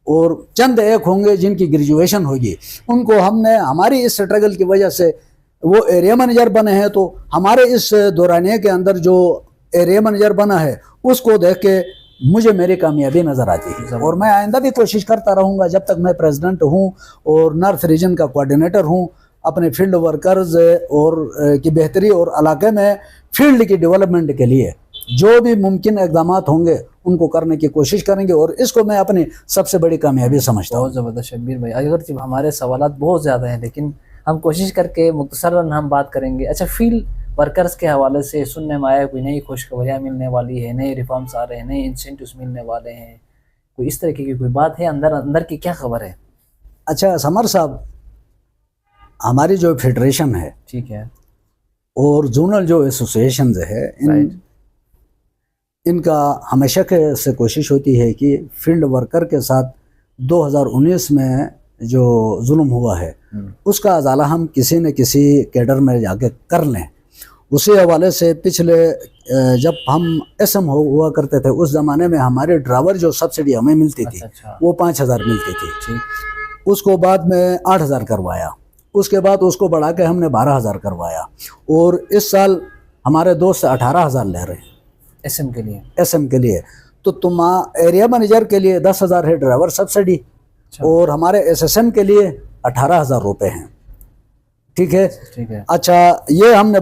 [SPEAKER 1] और चंद एक होंगे जिनकी ग्रेजुएशन होगी। उनको हमने हमारी इस स्ट्रगल की वजह से वो एरिया मैनेजर बने हैं, तो हमारे इस दौरानिए के अंदर जो एरिया मैनेजर बना है उसको देख के मुझे मेरी कामयाबी नज़र आती है। और मैं आइंदा भी कोशिश करता रहूँगा जब तक मैं प्रेसिडेंट हूँ और नॉर्थ रीजन का कोऑर्डिनेटर हूँ, अपने फील्ड वर्कर्स और की बेहतरी और इलाके में फील्ड की डेवलपमेंट के लिए जो भी मुमकिन इक़दाम होंगे उनको करने की कोशिश करेंगे, और इसको मैं अपनी सबसे बड़ी कामयाबी समझता हूँ।
[SPEAKER 2] बहुत ज़बरदस्त शब्बीर भाई, अगर हमारे सवालात बहुत ज़्यादा हैं लेकिन हम कोशिश करके मुख्तसरन हम बात करेंगे। अच्छा, फील्ड वर्कर्स के हवाले से सुनने में आया कोई नई खुशखबरियाँ मिलने वाली है, नए रिफॉर्म्स आ रहे हैं, नए इंसेंटिव्स मिलने वाले हैं, कोई इस तरीके की कोई बात है? अंदर अंदर की क्या खबर है?
[SPEAKER 1] अच्छा समर साहब, हमारी जो फेडरेशन है,
[SPEAKER 2] ठीक है,
[SPEAKER 1] और जोनल जो एसोसिएशन है, इनका हमेशा से कोशिश होती है कि फील्ड वर्कर के साथ 2019 में जो जुल्म हुआ है उसका अजाला हम किसी न किसी कैडर में जाके कर लें। उसी हवाले से पिछले जब हम एसएम हुआ करते थे उस ज़माने में हमारे ड्राइवर जो सब्सिडी हमें मिलती थी वो 5,000 मिलती थी। उसको बाद में 8,000 करवाया, उसके बाद उसको बढ़ा के हमने 12,000 करवाया, और इस साल हमारे दोस्त 18,000 ले रहे हैं
[SPEAKER 2] एसएम के लिए।
[SPEAKER 1] एसएम के लिए तो तुम एरिया मैनेजर के लिए 10,000 है ड्राइवर सब्सिडी, और हमारे एसएसएम के लिए 18,000 रुपये हैं। ठीक है,
[SPEAKER 2] ठीक है।
[SPEAKER 1] अच्छा, ये हमने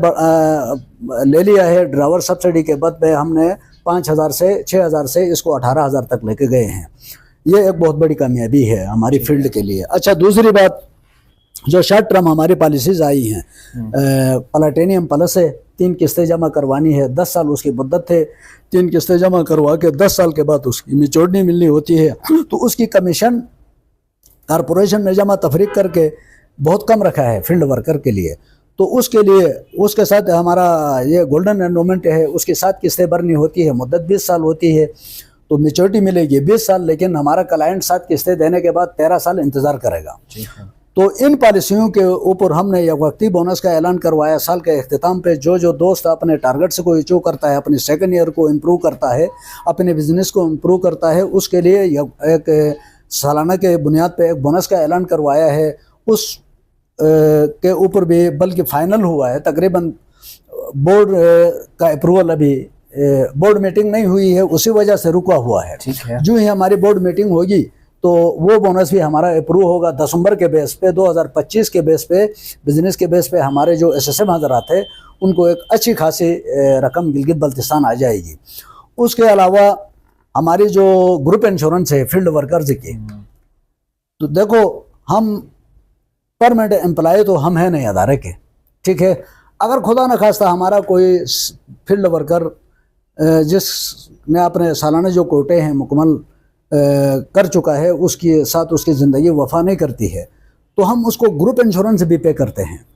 [SPEAKER 1] ले लिया है ड्राइवर सब्सिडी के बाद में हमने 5,000 से 6,000 से इसको 18,000 तक लेके गए हैं। ये एक बहुत बड़ी कामयाबी है हमारी फील्ड के लिए। अच्छा, दूसरी बात, जो शॉर्ट टर्म हमारी पॉलिसीज आई हैं, प्लैटिनम प्लस है, 3 किस्तें जमा करवानी है, 10 साल उसकी मुद्दत है, 3 किस्तें जमा करवा के 10 साल के बाद उसकी मैच्योरिटी मिलनी होती है, तो उसकी कमीशन कारपोरेशन में जमा तफरीक करके बहुत कम रखा है फील्ड वर्कर के लिए। तो उसके लिए उसके साथ हमारा ये गोल्डन एंडोमेंट है, उसकी 7 किस्तें भरनी होती है, मुद्दत 20 साल होती है, तो मैच्योरिटी मिलेगी 20 साल, लेकिन हमारा क्लाइंट 7 किस्तें देने के बाद 13 साल इंतज़ार करेगा। तो इन पॉलिसियों के ऊपर हमने एक वक्ती बोनस का ऐलान करवाया साल के अख्तिताम पे। जो दोस्त अपने टारगेट्स को अचीव करता है, अपनी सेकंड ईयर को इम्प्रूव करता है, अपने बिजनेस को इम्प्रूव करता है, उसके लिए एक सालाना के बुनियाद पे एक बोनस का ऐलान करवाया है। उस के ऊपर भी बल्कि फाइनल हुआ है, तकरीबन बोर्ड का अप्रूवल अभी बोर्ड मीटिंग नहीं हुई है, उसी वजह से रुका हुआ है। जो ही हमारी बोर्ड मीटिंग होगी तो वो बोनस भी हमारा अप्रूव होगा। दिसंबर के बेस पे 2025 के बेस पे, बिजनेस के बेस पे हमारे जो एसएसएम हजरात है उनको एक अच्छी खासी रकम गिलगित बल्तिस्तान आ जाएगी। उसके अलावा हमारी जो ग्रुप इंश्योरेंस है फील्ड वर्कर्स की, तो देखो हम परमानेंट एम्प्लॉय तो हम हैं नहीं अदारे के, ठीक है। अगर खुदा न खास्ता हमारा कोई फील्ड वर्कर जिसने अपने सालाना जो कोटे हैं मुकम्मल कर चुका है, उसके साथ उसकी ज़िंदगी वफा नहीं करती है, तो हम उसको ग्रुप इंश्योरेंस भी पे करते हैं।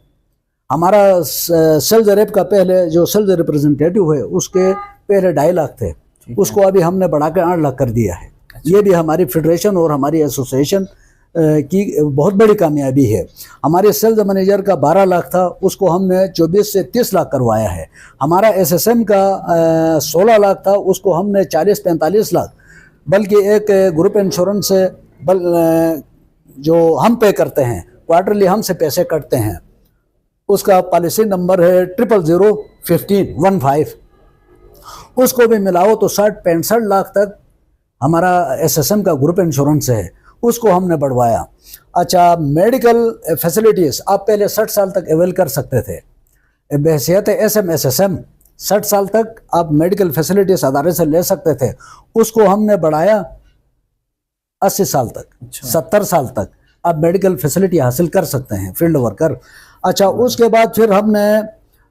[SPEAKER 1] हमारा सेल्स रेप का पहले जो सेल्स रिप्रेजेंटेटिव है उसके पहले 2.5 लाख थे, उसको अभी हमने बढ़ा के 8 लाख कर दिया है। ये भी हमारी फेडरेशन और हमारी एसोसिएशन की बहुत बड़ी कामयाबी है। हमारे सेल्स मैनेजर का 12 लाख था, उसको हमने 24 से 30 लाख करवाया है। हमारा एसएसएम का 16 लाख था, उसको हमने 40-45 लाख, बल्कि एक ग्रुप इंश्योरेंस जो हम पे करते हैं, क्वार्टरली हमसे पैसे कटते हैं, उसका पॉलिसी नंबर है 0001515। उसको भी मिलाओ तो 60-65 लाख तक हमारा एसएसएम का ग्रुप इंश्योरेंस है, उसको हमने बढ़वाया। अच्छा, मेडिकल फैसिलिटीज़ आप पहले 60 साल तक अवेल कर सकते थे, बहैसियत एसएम एसएसएम 60 साल तक आप मेडिकल फैसिलिटीज़ अदारे से ले सकते थे, उसको हमने बढ़ाया 80 साल तक, 70 साल तक आप मेडिकल फैसिलिटी हासिल कर सकते हैं फील्ड वर्कर। अच्छा, उसके बाद फिर हमने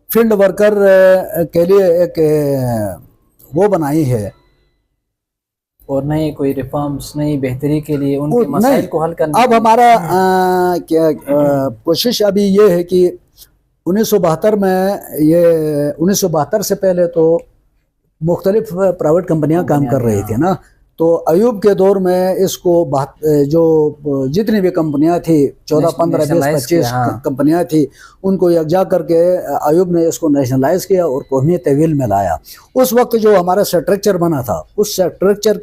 [SPEAKER 1] फील्ड वर्कर के लिए एक वो बनाई है,
[SPEAKER 2] और नई कोई रिफॉर्म्स, नई बेहतरी के लिए उनके मसाइल को हल करने।
[SPEAKER 1] अब हमारा कोशिश अभी ये है कि 1972 में, ये 1972 से पहले तो मुख्तलिफ प्राइवेट कंपनियां काम कर रही थी ना, तो अयूब के दौर में इसको जो जितनी भी कंपनियां थी 14, 15, 20, 25 कंपनियां थी, उनको यकजा करके अयूब ने इसको नेशनलाइज किया और कौमी तहवील में लाया। उस वक्त जो हमारा स्ट्रक्चर बना था, उस स्ट्रक्चर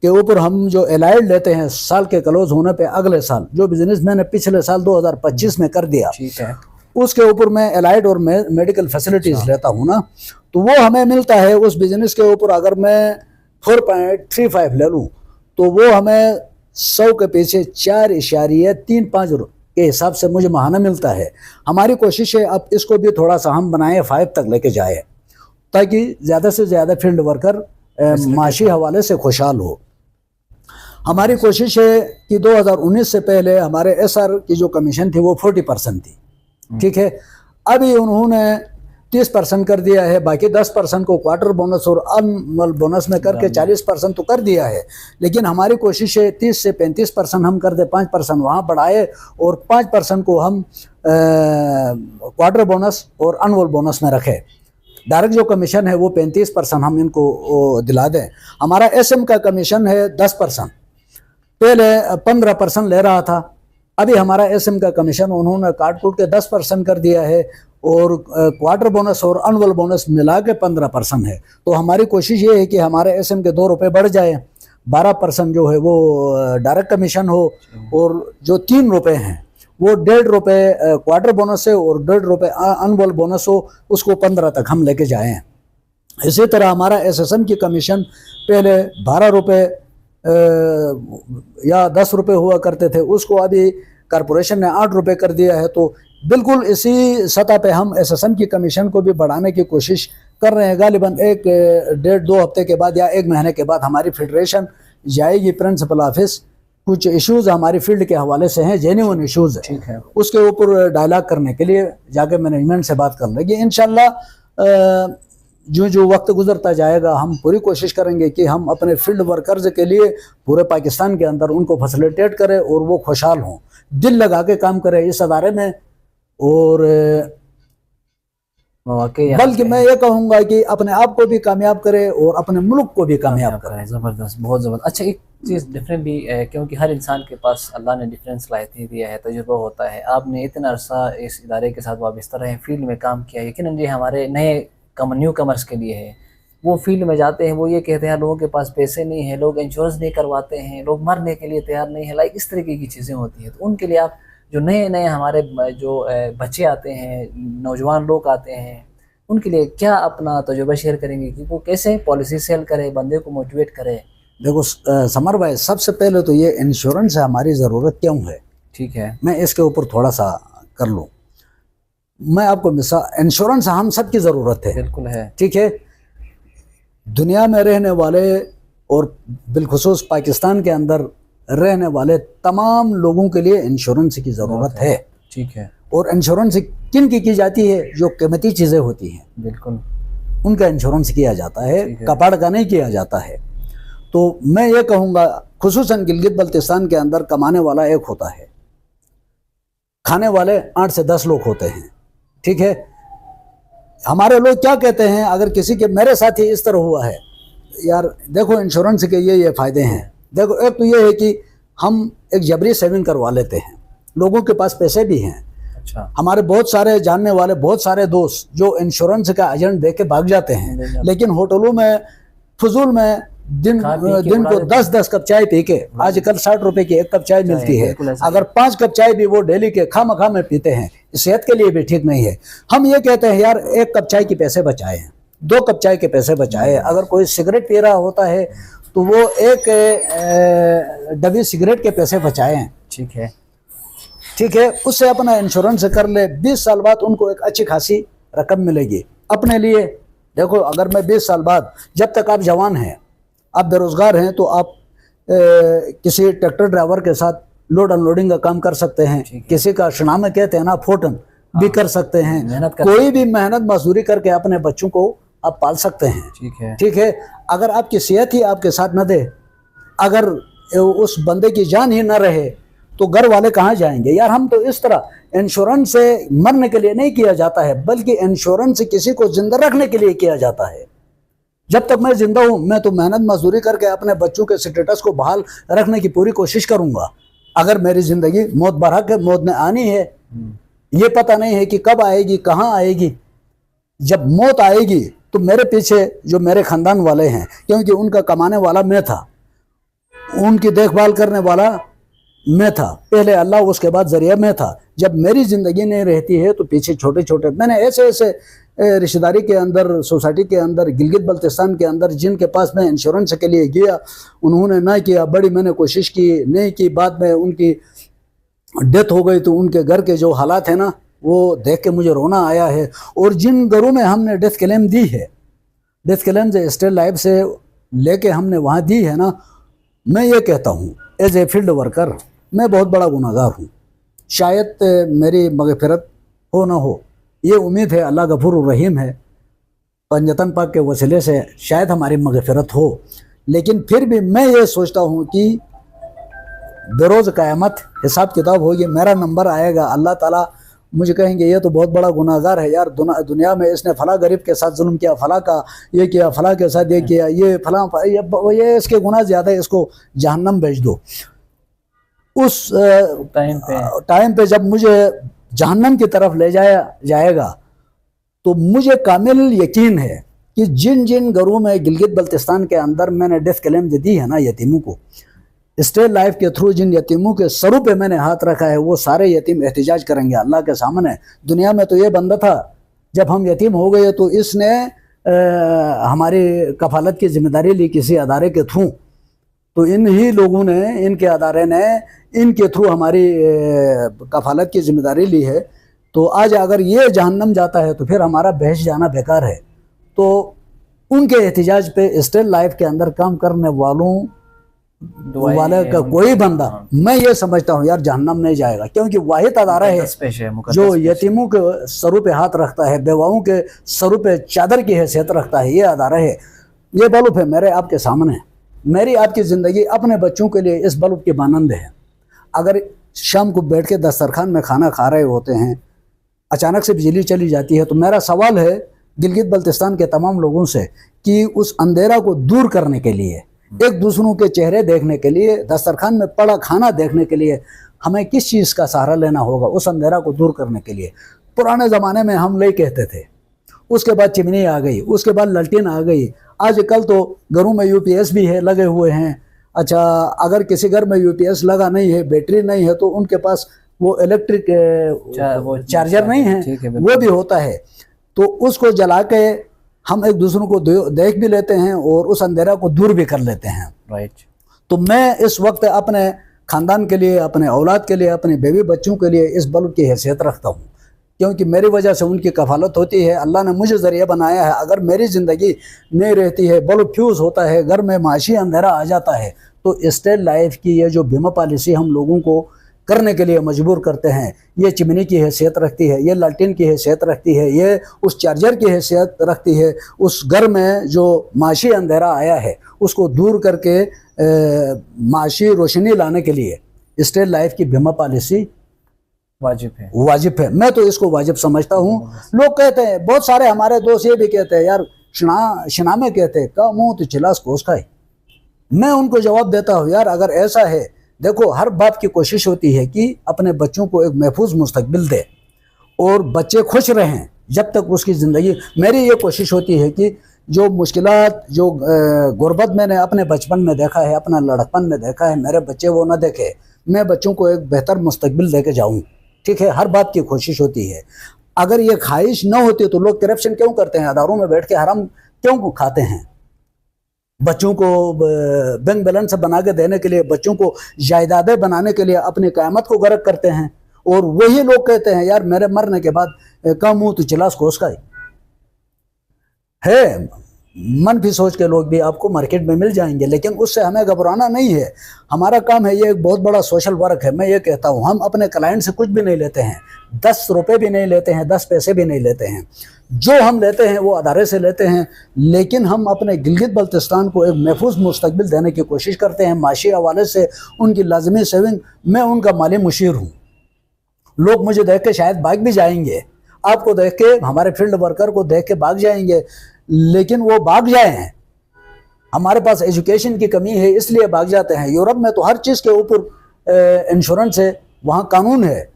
[SPEAKER 1] के ऊपर हम जो एलाइड लेते हैं साल के क्लोज होने पे अगले साल, जो बिजनेस मैंने पिछले साल 2025 में कर दिया,
[SPEAKER 2] ठीक है,
[SPEAKER 1] उसके ऊपर मैं एलाइड और मेडिकल फैसिलिटीज लेता हूँ ना, तो वो हमें मिलता है उस बिजनेस के ऊपर। अगर मैं 4.35 ले लूँ तो वो हमें 100 के पीछे 4.35 के हिसाब से मुझे महाना मिलता है। हमारी कोशिश है अब इसको भी थोड़ा सा हम बनाए 5 तक लेके जाए, ताकि ज़्यादा से ज़्यादा फील्ड वर्कर माशी हवाले से खुशहाल हो। हमारी कोशिश है कि 2019 से पहले हमारे SR की जो कमीशन थी वो 40% थी, ठीक है। अभी उन्होंने 30% कर दिया है, बाकी 10% को क्वार्टर बोनस और एनुअल बोनस में करके 40% तो कर दिया है। लेकिन हमारी कोशिश है 30 से 35% हम कर दे, 5% वहाँ बढ़ाए और 5% को हम क्वार्टर बोनस और एनुअल बोनस में रखें। डायरेक्ट जो कमीशन है वो 35% हम इनको दिला दें। हमारा SM का कमीशन है 10%, पहले 15% ले रहा था, अभी हमारा SM का कमीशन उन्होंने काट कूट के 10% कर दिया है और क्वार्टर बोनस और एनुअल बोनस मिला के 15% है। तो हमारी कोशिश ये है कि हमारे SM के 2 रुपये बढ़ जाए, 12% जो है वो डायरेक्ट कमीशन हो और जो 3 रुपये हैं वो 1.5 रुपये क्वार्टर बोनस है और 1.5 रुपये एनुअल बोनस हो, उसको 15 तक हम लेके जाएं। इसी तरह हमारा SSM की कमीशन पहले 12 रुपये या 10 रुपये हुआ करते थे, उसको अभी कॉरपोरेशन ने 8 रुपये कर दिया है। तो बिल्कुल इसी सतह पे हम SSM की कमीशन को भी बढ़ाने की कोशिश कर रहे हैं। गालिबन 1-1.5-2 हफ्ते के बाद या 1 महीने के बाद हमारी फेडरेशन जाएगी प्रिंसिपल ऑफिस, कुछ इश्यूज हमारी फील्ड के हवाले से हैं, जेन्युइन इश्यूज है,
[SPEAKER 2] ठीक है,
[SPEAKER 1] उसके ऊपर डायलॉग करने के लिए जाके मैनेजमेंट से बात कर लेंगे। इंशाल्लाह जो जो वक्त गुजरता जाएगा हम पूरी कोशिश करेंगे कि हम अपने फील्ड वर्कर्स के लिए पूरे पाकिस्तान के अंदर उनको फैसिलिटेट करें और वो खुशहाल हों, दिल लगा के काम करें इस अदारे में। और बल्कि मैं ये कहूँगा कि अपने आप को भी कामयाब करे और अपने मुल्क को भी कामयाब करे।
[SPEAKER 2] ज़बरदस्त, बहुत ज़बरदस्त। अच्छा, एक चीज़ डिफरेंट भी है, क्योंकि हर इंसान के पास अल्लाह ने डिफरेंट सलाहियतें दिया है, तजुर्बा होता है। आपने इतना अरसा इस इदारे के साथ वाबस्ता रहे, फील्ड में काम किया, यकीनन ये हमारे नए न्यू कमर्स के लिए है। वो फील्ड में जाते हैं, वो ये कहते हैं लोगों के पास पैसे नहीं है, लोग इंश्योरेंस नहीं करवाते हैं, लोग मरने के लिए तैयार नहीं है, लाइक इस तरीके की चीज़ें होती हैं। तो उनके लिए आप जो नए नए हमारे जो बच्चे आते हैं, नौजवान लोग आते हैं, उनके लिए क्या अपना तजुर्बा शेयर करेंगे कि वो कैसे पॉलिसी सेल करे, बंदे को मोटिवेट करे?
[SPEAKER 1] देखो समर भाई, सबसे पहले तो ये इंश्योरेंस हमारी ज़रूरत क्यों है,
[SPEAKER 2] ठीक है,
[SPEAKER 1] मैं इसके ऊपर थोड़ा सा कर लूँ। मैं आपको मिसाल, इंश्योरेंस हम सब की ज़रूरत है,
[SPEAKER 2] बिल्कुल है,
[SPEAKER 1] ठीक है। दुनिया में रहने वाले और बिलखुसूस पाकिस्तान के अंदर रहने वाले तमाम लोगों के लिए इंश्योरेंस की ज़रूरत है,
[SPEAKER 2] ठीक है।
[SPEAKER 1] और इंश्योरेंस किन की जाती है? जो कीमती चीज़ें होती हैं,
[SPEAKER 2] बिल्कुल,
[SPEAKER 1] उनका इंश्योरेंस किया जाता है, कपड़ का नहीं किया जाता है। तो मैं ये कहूँगा, खुसूसन गिलगित बल्तिस्तान के अंदर कमाने वाला एक होता है, खाने वाले 8 से 10 लोग होते हैं, ठीक है। हमारे लोग क्या कहते हैं, अगर किसी के, मेरे साथ ही इस तरह हुआ है यार, देखो इंश्योरेंस के ये फ़ायदे हैं। देखो, एक तो ये है कि हम एक जबरी सेविंग करवा लेते हैं, लोगों के पास पैसे भी हैं।
[SPEAKER 2] अच्छा,
[SPEAKER 1] हमारे बहुत सारे जानने वाले, बहुत सारे दोस्त जो इंश्योरेंस का एजेंट देख के भाग जाते हैं, लेकिन होटलों में फजूल में दिन को 10-10 कप चाय पी के, आजकल 60 रुपए की 1 कप चाय मिलती है, अगर 5 कप चाय भी वो डेली के खामखा में पीते हैं, सेहत के लिए भी ठीक नहीं है। हम ये कहते हैं यार 1 कप चाय के पैसे बचाए, 2 कप चाय के पैसे बचाए। अगर कोई सिगरेट पी रहा होता है तो वो 1 डब्बी सिगरेट के पैसे बचाए,
[SPEAKER 2] ठीक है,
[SPEAKER 1] ठीक है। उससे अपना इंश्योरेंस कर ले, 20 साल बाद उनको एक अच्छी खासी रकम मिलेगी अपने लिए। देखो, अगर मैं 20 साल बाद, जब तक आप जवान हैं, आप बेरोजगार हैं, तो आप किसी ट्रैक्टर ड्राइवर के साथ लोड अनलोडिंग का काम कर सकते हैं, किसी का शना में कहते हैं ना फोटन भी कर सकते हैं, कोई भी मेहनत मजदूरी करके अपने बच्चों को आप पाल सकते हैं,
[SPEAKER 2] ठीक है,
[SPEAKER 1] ठीक है। अगर आपकी सेहत ही आपके साथ न दे, अगर उस बंदे की जान ही न रहे, तो घर वाले कहाँ जाएंगे यार। हम तो इस तरह इंश्योरेंस से मरने के लिए नहीं किया जाता है, बल्कि इंश्योरेंस किसी को जिंदा रखने के लिए किया जाता है। जब तक मैं जिंदा हूँ, मैं तो मेहनत मजदूरी करके अपने बच्चों के स्टेटस को बहाल रखने की पूरी कोशिश करूंगा। अगर मेरी जिंदगी मौत बरहक है, मौत ने आनी है, ये पता नहीं है कि कब आएगी, कहाँ आएगी। जब मौत आएगी तो मेरे पीछे जो मेरे खानदान वाले हैं, क्योंकि उनका कमाने वाला मैं था, उनकी देखभाल करने वाला मैं था, पहले अल्लाह उसके बाद जरिया मैं था। जब मेरी ज़िंदगी नहीं रहती है तो पीछे छोटे छोटे मैंने ऐसे ऐसे रिश्तेदारी के अंदर, सोसाइटी के अंदर, गिलगित बल्तिस्तान के अंदर, जिनके पास मैं इंश्योरेंस के लिए गया उन्होंने ना किया, बड़ी मैंने कोशिश की, नहीं की, बाद में उनकी डेथ हो गई तो उनके घर के जो हालात है ना वो देख के मुझे रोना आया है। और जिन घरों में हमने डेथ क्लेम दी है, डेथ क्लेम से स्टेट लाइफ से लेके हमने वहाँ दी है ना, मैं ये कहता हूँ एज ए फील्ड वर्कर मैं बहुत बड़ा गुनाहगार हूँ। शायद मेरी मगफिरत हो ना हो, ये उम्मीद है, अल्लाह गफूर रहीम है, पंजतन पाक के वसीले से शायद हमारी मगफिरत हो। लेकिन फिर भी मैं ये सोचता हूँ कि बरोज़ क़यामत हिसाब किताब होगी, मेरा नंबर आएगा, अल्लाह ताला मुझे कहेंगे ये तो बहुत बड़ा गुनाहगार है यार, दुनिया में इसने फ़ला गरीब के साथ जुल्म किया, फ़ला का ये किया, फ़ला के साथ ये किया, ये फ़ला ये इसके गुनाह ज़्यादा है, इसको जहन्नम भेज दो। उस टाइम पे जब मुझे जहन्नम की तरफ ले जाएगा तो मुझे कामिल यकीन है कि जिन जिन घरों में गिलगित बल्तिस्तान के अंदर मैंने डेथ क्लेम दी है ना यतीमों को, स्टेट लाइफ के थ्रू जिन यतीमों के सरों पे मैंने हाथ रखा है, वो सारे यतीम एहतिजाज करेंगे अल्लाह के सामने। दुनिया में तो ये बंदा था, जब हम यतीम हो गए तो इसने हमारी कफालत की जिम्मेदारी ली किसी अदारे के थ्रू, तो इन ही लोगों ने, इनके अदारे ने इनके थ्रू हमारी कफालत की जिम्मेदारी ली है। तो आज अगर ये जहन्नम जाता है तो फिर हमारा बहश जाना बेकार है। तो उनके एहतिजाज पे स्टेट लाइफ के अंदर काम करने वाले का कोई बंदा, मैं ये समझता हूँ यार जहन्नम नहीं जाएगा, क्योंकि वाहिद अदारा है जो यतीमों के सरों पे हाथ रखता है, बेवाओं के सरों पे चादर की हैसियत रखता है, ये अदारा है। ये बल्ब है मेरे आपके सामने, मेरी आपकी ज़िंदगी अपने बच्चों के लिए इस बल्ब की मानंद है। अगर शाम को बैठ के दस्तरखान में खाना खा रहे होते हैं, अचानक से बिजली चली जाती है, तो मेरा सवाल है गिलगित बल्तिस्तान के तमाम लोगों से कि उस अंधेरा को दूर करने के लिए, एक दूसरों के चेहरे देखने के लिए, दस्तरखान में पड़ा खाना देखने के लिए हमें किस चीज़ का सहारा लेना होगा उस अंधेरा को दूर करने के लिए। पुराने ज़माने में हम लई कहते थे, उसके बाद चिमनी आ गई, उसके बाद ललटीन आ गई, आजकल तो घरों में यूपीएस भी है, लगे हुए हैं। अच्छा, अगर किसी घर में यूपीएस लगा नहीं है, बैटरी नहीं है, तो उनके पास वो इलेक्ट्रिक चार्जर नहीं है, वो भी होता है, तो उसको जला के हम एक दूसरों को देख भी लेते हैं और उस अंधेरा को दूर भी कर लेते हैं।
[SPEAKER 2] राइट।
[SPEAKER 1] तो मैं इस वक्त अपने ख़ानदान के लिए, अपने औलाद के लिए, अपने बेबी बच्चों के लिए इस बल्ब की हैसियत रखता हूँ, क्योंकि मेरी वजह से उनकी कफालत होती है। अल्लाह ने मुझे ज़रिया बनाया है, अगर मेरी ज़िंदगी नहीं रहती है, बल्ब फ्यूज़ होता है, घर में माशी अंधेरा आ जाता है, तो स्टेट लाइफ की ये जो बीमा पॉलिसी हम लोगों को करने के लिए मजबूर करते हैं, ये चिमनी की हैसियत रखती है, ये लालटेन की हैसियत रखती है, ये उस चार्जर की हैसियत रखती है। उस घर में जो माशी अंधेरा आया है उसको दूर करके माशी रोशनी लाने के लिए स्टेट लाइफ की बीमा पॉलिसी वाजिब है। मैं तो इसको वाजिब समझता हूँ। लोग कहते हैं, बहुत सारे हमारे दोस्त ये भी कहते हैं यार शिना में कहते हैं का मुँह तो चिलास कोस खाए। मैं उनको जवाब देता हूँ यार अगर ऐसा है, देखो हर बाप की कोशिश होती है कि अपने बच्चों को एक महफूज मुस्तकबिल दे और बच्चे खुश रहें जब तक उसकी ज़िंदगी। मेरी ये कोशिश होती है कि जो मुश्किलात, जो गुर्बत मैंने अपने बचपन में देखा है, अपना लड़कपन में देखा है, मेरे बच्चे वो ना देखे, मैं बच्चों को एक बेहतर मुस्तकबिल दे के जाऊँ। ठीक है, हर बाप की कोशिश होती है। अगर ये ख्वाहिश ना होती तो लोग करप्शन क्यों करते हैं, अदारों में बैठ के हराम क्यों खाते हैं? बच्चों को बैंक बैलेंस बना के देने के लिए, बच्चों को जायदादें बनाने के लिए अपनी क़यामत को गर्क करते हैं। और वही लोग कहते हैं यार मेरे मरने के बाद का मुँह तो चिलास कोस का है। मनफी सोच के लोग भी आपको मार्केट में मिल जाएंगे, लेकिन उससे हमें घबराना नहीं है। हमारा काम है, ये एक बहुत बड़ा सोशल वर्क है। मैं ये कहता हूँ हम अपने क्लाइंट से कुछ भी नहीं लेते हैं, 10 रुपये भी नहीं लेते हैं, 10 पैसे भी नहीं लेते हैं। जो हम लेते हैं वो अदारे से लेते हैं, लेकिन हम अपने गिलगित बल्तिस्तान को एक महफूज मुस्तकबिल देने की कोशिश करते हैं। माशी हवाले से उनकी लाजमी सेविंग, मैं उनका माली मुशीर हूँ। लोग मुझे देख के शायद भाग भी जाएंगे, आपको देख के, हमारे फील्ड वर्कर को देख के भाग जाएंगे, लेकिन वो भाग जाए, हमारे पास एजुकेशन की कमी है इसलिए भाग जाते हैं। यूरोप में तो हर चीज़ के ऊपर इंश्योरेंस है, वहाँ कानून है,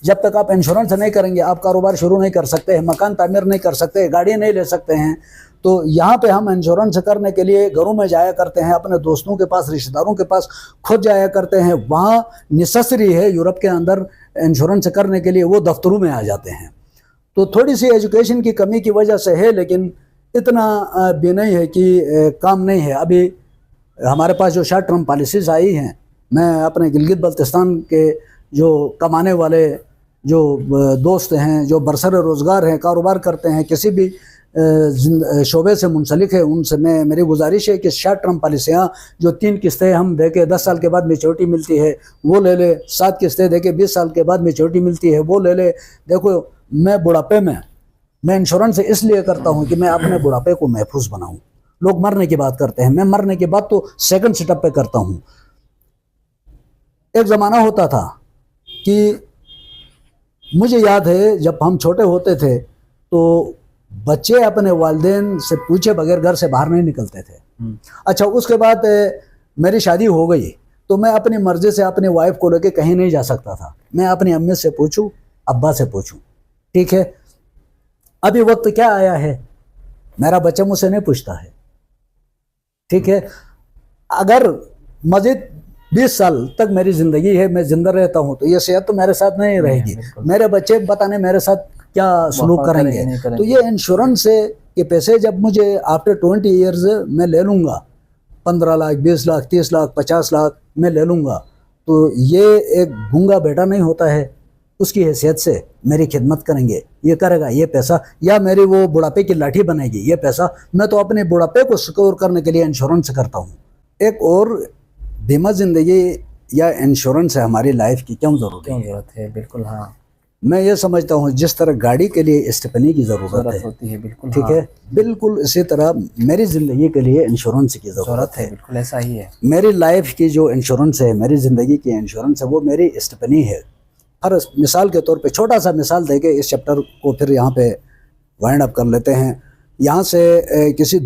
[SPEAKER 1] जब तक आप इंश्योरेंस नहीं करेंगे आप कारोबार शुरू नहीं कर सकते हैं, मकान तामीर नहीं कर सकते, गाड़ी नहीं ले सकते हैं। तो यहाँ पे हम इंश्योरेंस करने के लिए घरों में जाया करते हैं, अपने दोस्तों के पास, रिश्तेदारों के पास खुद जाया करते हैं। वहाँ नेसेसरी है यूरोप के अंदर इंश्योरेंस करने के लिए, वो दफ्तरों में आ जाते हैं। तो थोड़ी सी एजुकेशन की कमी की वजह से है, लेकिन इतना भी नहीं है कि काम नहीं है। अभी हमारे पास जो शॉर्ट टर्म पॉलिसीज़ आई हैं, मैं अपने गिलगित बल्तिस्तान के जो कमाने वाले जो दोस्त हैं, जो बरसर रोज़गार हैं, कारोबार करते हैं, किसी भी शोबे से मुंसलिक है, उनसे मेरी गुजारिश है कि शॉर्ट टर्म पॉलिसियाँ जो 3 किस्तें हम दे के 10 साल के बाद मेच्योरिटी मिलती है वो ले ले, 7 किस्तें दे के 20 साल के बाद मेच्योरिटी मिलती है वो ले ले। देखो, मैं बुढ़ापे में मैं इंश्योरेंस इसलिए करता हूँ कि मैं अपने बुढ़ापे को महफूज बनाऊँ। लोग मरने की बात करते हैं, मैं मरने के बाद तो सेकंड स्टेप पे करता हूँ। एक ज़माना होता था कि मुझे याद है जब हम छोटे होते थे तो बच्चे अपने वालिदैन से पूछे बगैर घर से बाहर नहीं निकलते थे। अच्छा, उसके बाद मेरी शादी हो गई तो मैं अपनी मर्जी से अपनी वाइफ को लेके कहीं नहीं जा सकता था। मैं अपनी अम्मी से पूछूं, अब्बा से पूछूं, ठीक है। अभी वक्त क्या आया है, मेरा बच्चा मुझसे नहीं पूछता है, ठीक है। अगर मजीद 20 साल तक मेरी ज़िंदगी है, मैं जिंदा रहता हूँ, तो ये सेहत तो मेरे साथ नहीं रहेगी। मेरे बच्चे बताने मेरे साथ क्या सलूक करेंगे। तो ये इंश्योरेंस के पैसे जब मुझे आफ्टर 20 ईयर्स मैं ले लूँगा, 15 लाख, 20 लाख, 30 लाख, 50 लाख मैं ले लूँगा, तो ये एक गूंगा बेटा नहीं होता है, उसकी हैसियत से मेरी खिदमत करेंगे, ये करेगा ये पैसा, या मेरी वो बुढ़ापे की लाठी बनेगी ये पैसा। मैं तो अपने बुढ़ापे को सिक्योर करने के लिए इंश्योरेंस करता हूँ। एक और बीमा ज़िंदगी या इंश्योरेंस है हमारी लाइफ की क्यों ज़रूरत
[SPEAKER 2] है? बिल्कुल, हाँ।
[SPEAKER 1] मैं ये समझता हूँ जिस तरह गाड़ी के लिए स्टेपनी की ज़रूरत
[SPEAKER 2] होती है, बिल्कुल,
[SPEAKER 1] ठीक है, बिल्कुल इसी तरह मेरी ज़िंदगी के लिए इंश्योरेंस की ज़रूरत है।
[SPEAKER 2] बिल्कुल ऐसा ही है।
[SPEAKER 1] मेरी लाइफ की जो इंश्योरेंस है, मेरी ज़िंदगी की इंश्योरेंस है, वो मेरी स्टेपनी है। हर मिसाल के तौर पे छोटा सा मिसाल देके इस चैप्टर को फिर यहाँ पे वाइंड अप कर लेते हैं। यहाँ से किसी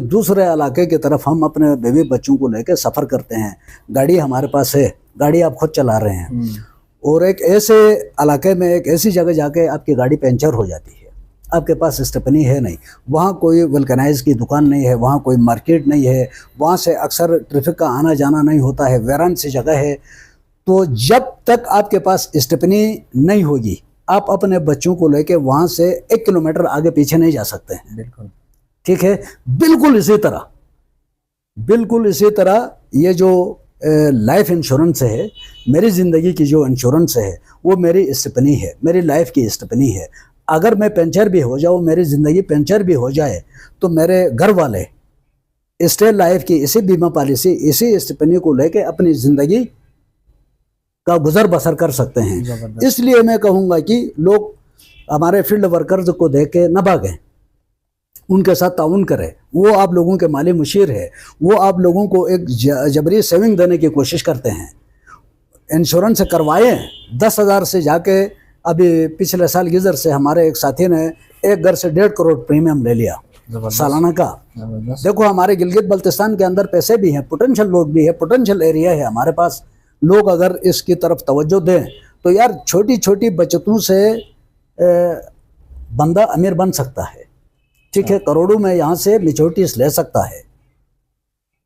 [SPEAKER 1] दूसरे इलाके की तरफ हम अपने बेबी बच्चों को लेकर सफ़र करते हैं। गाड़ी हमारे पास है, गाड़ी आप खुद चला रहे हैं, और एक ऐसे इलाके में, एक ऐसी जगह जाके आपकी गाड़ी पंचर हो जाती है, आपके पास स्टेपनी है नहीं, वहाँ कोई वल्कनाइज की दुकान नहीं है, वहाँ कोई मार्केट नहीं है, वहाँ से अक्सर ट्रैफिक का आना जाना नहीं होता है, वीरान सी जगह है। तो जब तक आपके पास स्टेपनी नहीं होगी, आप अपने बच्चों को लेके वहाँ से 1 किलोमीटर आगे पीछे नहीं जा सकते हैं।
[SPEAKER 2] बिल्कुल,
[SPEAKER 1] ठीक है। बिल्कुल इसी तरह ये जो लाइफ इंश्योरेंस है, मेरी ज़िंदगी की जो इंश्योरेंस है, वो मेरी स्टेपनी है, मेरी लाइफ की स्टेपनी है। अगर मैं पंचर भी हो जाऊँ, मेरी ज़िंदगी पंचर भी हो जाए, तो मेरे घर वाले स्टेट लाइफ की इसी बीमा पॉलिसी, इसी स्टेपनी को लेके अपनी ज़िंदगी का गुजर बसर कर सकते हैं। इसलिए मैं कहूँगा कि लोग हमारे फील्ड वर्कर्स को देख के न भागें, उनके साथ ताउन करें। वो आप लोगों के माली मुशीर है, वो आप लोगों को एक जबरी सेविंग देने की कोशिश करते हैं। इंश्योरेंस करवाएं 10,000 से जाके, अभी पिछले साल गिजर से हमारे एक साथी ने एक घर से 1.5 करोड़ प्रीमियम ले लिया सालाना का। देखो, हमारे गिलगित बल्तिस्तान के अंदर पैसे भी हैं, पोटेंशियल लोग भी है, पोटेंशियल एरिया है हमारे पास। लोग अगर इसकी तरफ तवज्जो दें तो यार छोटी छोटी बचतों से बंदा अमीर बन सकता है, ठीक है। करोड़ों में यहाँ से मेच्योरिटीज ले सकता है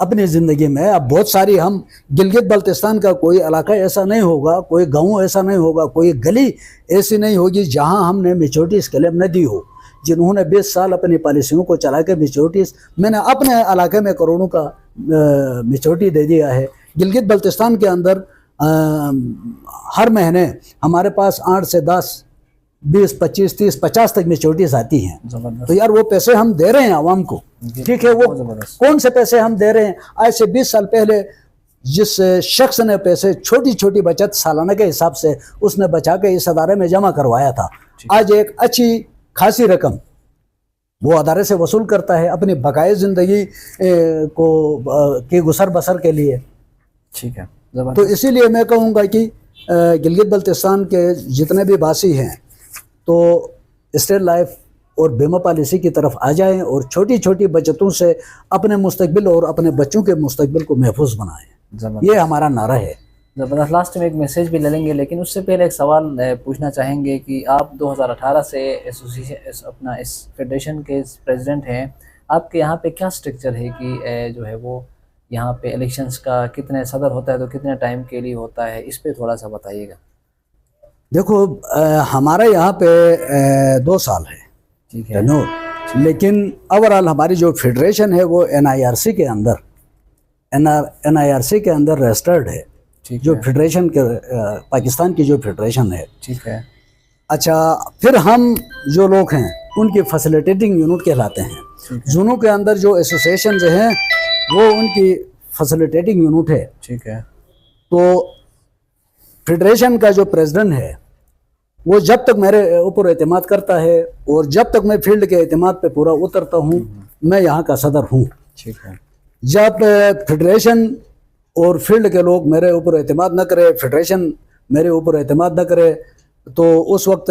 [SPEAKER 1] अपनी ज़िंदगी में। अब बहुत सारी, हम गिलगित बल्तिस्तान का कोई इलाका ऐसा नहीं होगा, कोई गांव ऐसा नहीं होगा, कोई गली ऐसी नहीं होगी जहां हमने मेच्योरिटीज क्लेम न दी हो। जिन्होंने 20 साल अपनी पॉलिसियों को चला के मेच्योरिटीज, मैंने अपने इलाके में करोड़ों का मेच्योरिटी दे दिया है। गिलगित बल्तिस्तान के अंदर हर महीने हमारे पास 8 से 10, 20, 25, 30, 50 तक मेच्योरिटीज आती हैं। तो यार वो पैसे हम दे रहे हैं आवाम को, ठीक है। वो कौन से पैसे हम दे रहे हैं? आज से 20 साल पहले जिस शख्स ने पैसे, छोटी छोटी बचत सालाना के हिसाब से उसने बचा के इस अदारे में जमा करवाया था, आज एक अच्छी खासी रकम वो अदारे से वसूल करता है अपनी बकाया ज़िंदगी की गुसर बसर के लिए, ठीक है। तो इसीलिए मैं कहूँगा कि गिलगित बल्तिस्तान के जितने भी वासी हैं तो स्टेट लाइफ और बीमा पॉलिसी की तरफ आ जाएं और छोटी छोटी बचतों से अपने मुस्तकबिल और अपने बच्चों के मुस्तकबिल को महफूज बनाएं। ये हमारा नारा है।
[SPEAKER 2] ज़बरदस्त। लास्ट में एक मैसेज भी ले लेंगे, लेकिन उससे पहले एक सवाल पूछना चाहेंगे कि आप 2018 से एसोसिएशन अपना इस फेडरेशन के प्रेसिडेंट हैं। आपके यहाँ पे क्या स्ट्रक्चर है कि जो है वो यहाँ पे इलेक्शंस का कितने सदर होता है तो कितने टाइम के लिए होता है, इस पे थोड़ा सा बताइएगा।
[SPEAKER 1] देखो हमारे यहाँ पे 2 साल है
[SPEAKER 2] ठीक है।
[SPEAKER 1] टेन्योर, लेकिन ओवरऑल हमारी जो फेडरेशन है वो NIRC के अंदर NIRC के अंदर रजिस्टर्ड है,
[SPEAKER 2] ठीक
[SPEAKER 1] जो
[SPEAKER 2] है।
[SPEAKER 1] फेडरेशन के पाकिस्तान की जो फेडरेशन है।
[SPEAKER 2] ठीक है।
[SPEAKER 1] अच्छा, फिर हम जो लोग हैं उनकी फैसिलिटेटिंग यूनिट कहलाते हैं।
[SPEAKER 2] ठीक है।
[SPEAKER 1] जूनू के अंदर जो एसोसिएशन हैं वो उनकी फैसिलिटेटिंग यूनिट है।
[SPEAKER 2] ठीक है।
[SPEAKER 1] तो फेडरेशन का जो प्रेसिडेंट है वो जब तक मेरे ऊपर एतमाद करता है और जब तक मैं फील्ड के एतमाद पे पूरा उतरता हूँ, मैं यहाँ का सदर हूँ।
[SPEAKER 2] ठीक है।
[SPEAKER 1] जब फेडरेशन और फील्ड के लोग मेरे ऊपर एतमाद न करे, फेडरेशन मेरे ऊपर एतमाद न करे, तो उस वक्त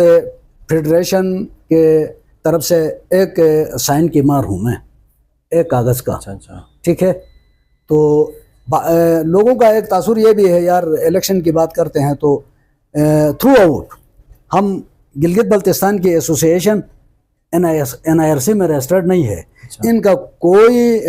[SPEAKER 1] फेडरेशन के तरफ से एक साइन की मार हूँ मैं, एक कागज़ का।
[SPEAKER 2] अच्छा।
[SPEAKER 1] ठीक है। तो लोगों का एक तासुर ये भी है यार, इलेक्शन की बात करते हैं तो थ्रू आउट हम गिलगित बल्तिस्तान की एसोसिएशन NIRC में रजिस्टर्ड नहीं है। इनका कोई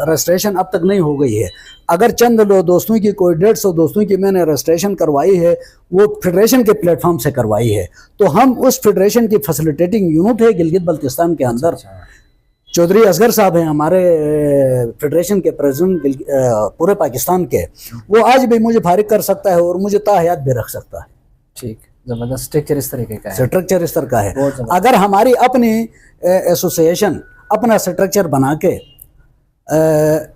[SPEAKER 1] रजिस्ट्रेशन अब तक नहीं हो गई है। अगर चंद दोस्तों की कोई 150 दोस्तों की मैंने रजिस्ट्रेशन करवाई है, वो फेडरेशन के प्लेटफॉर्म से करवाई है। तो हम उस फेडरेशन की फैसिलिटेटिंग यूनिट है गिलगित बल्तिस्तान के अंदर। चौधरी असगर साहब हैं हमारे फेडरेशन के प्रेसिडेंट पूरे पाकिस्तान के, वो आज भी मुझे फारिग कर सकता है और मुझे ताहयात भी रख सकता है।
[SPEAKER 2] ठीक, जबरदस्त। स्ट्रक्चर इस तरीके का है।
[SPEAKER 1] स्ट्रक्चर इस तरह का है।
[SPEAKER 2] बहुत जबरदस्त।
[SPEAKER 1] अगर हमारी अपनी एसोसिएशन अपना स्ट्रक्चर बना के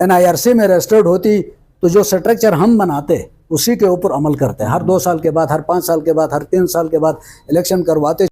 [SPEAKER 1] NIRC में रजिस्टर्ड होती तो जो स्ट्रक्चर हम बनाते उसी के ऊपर अमल करते, हर 2 साल के बाद, हर 5 साल के बाद, हर 3 साल के बाद इलेक्शन करवाते।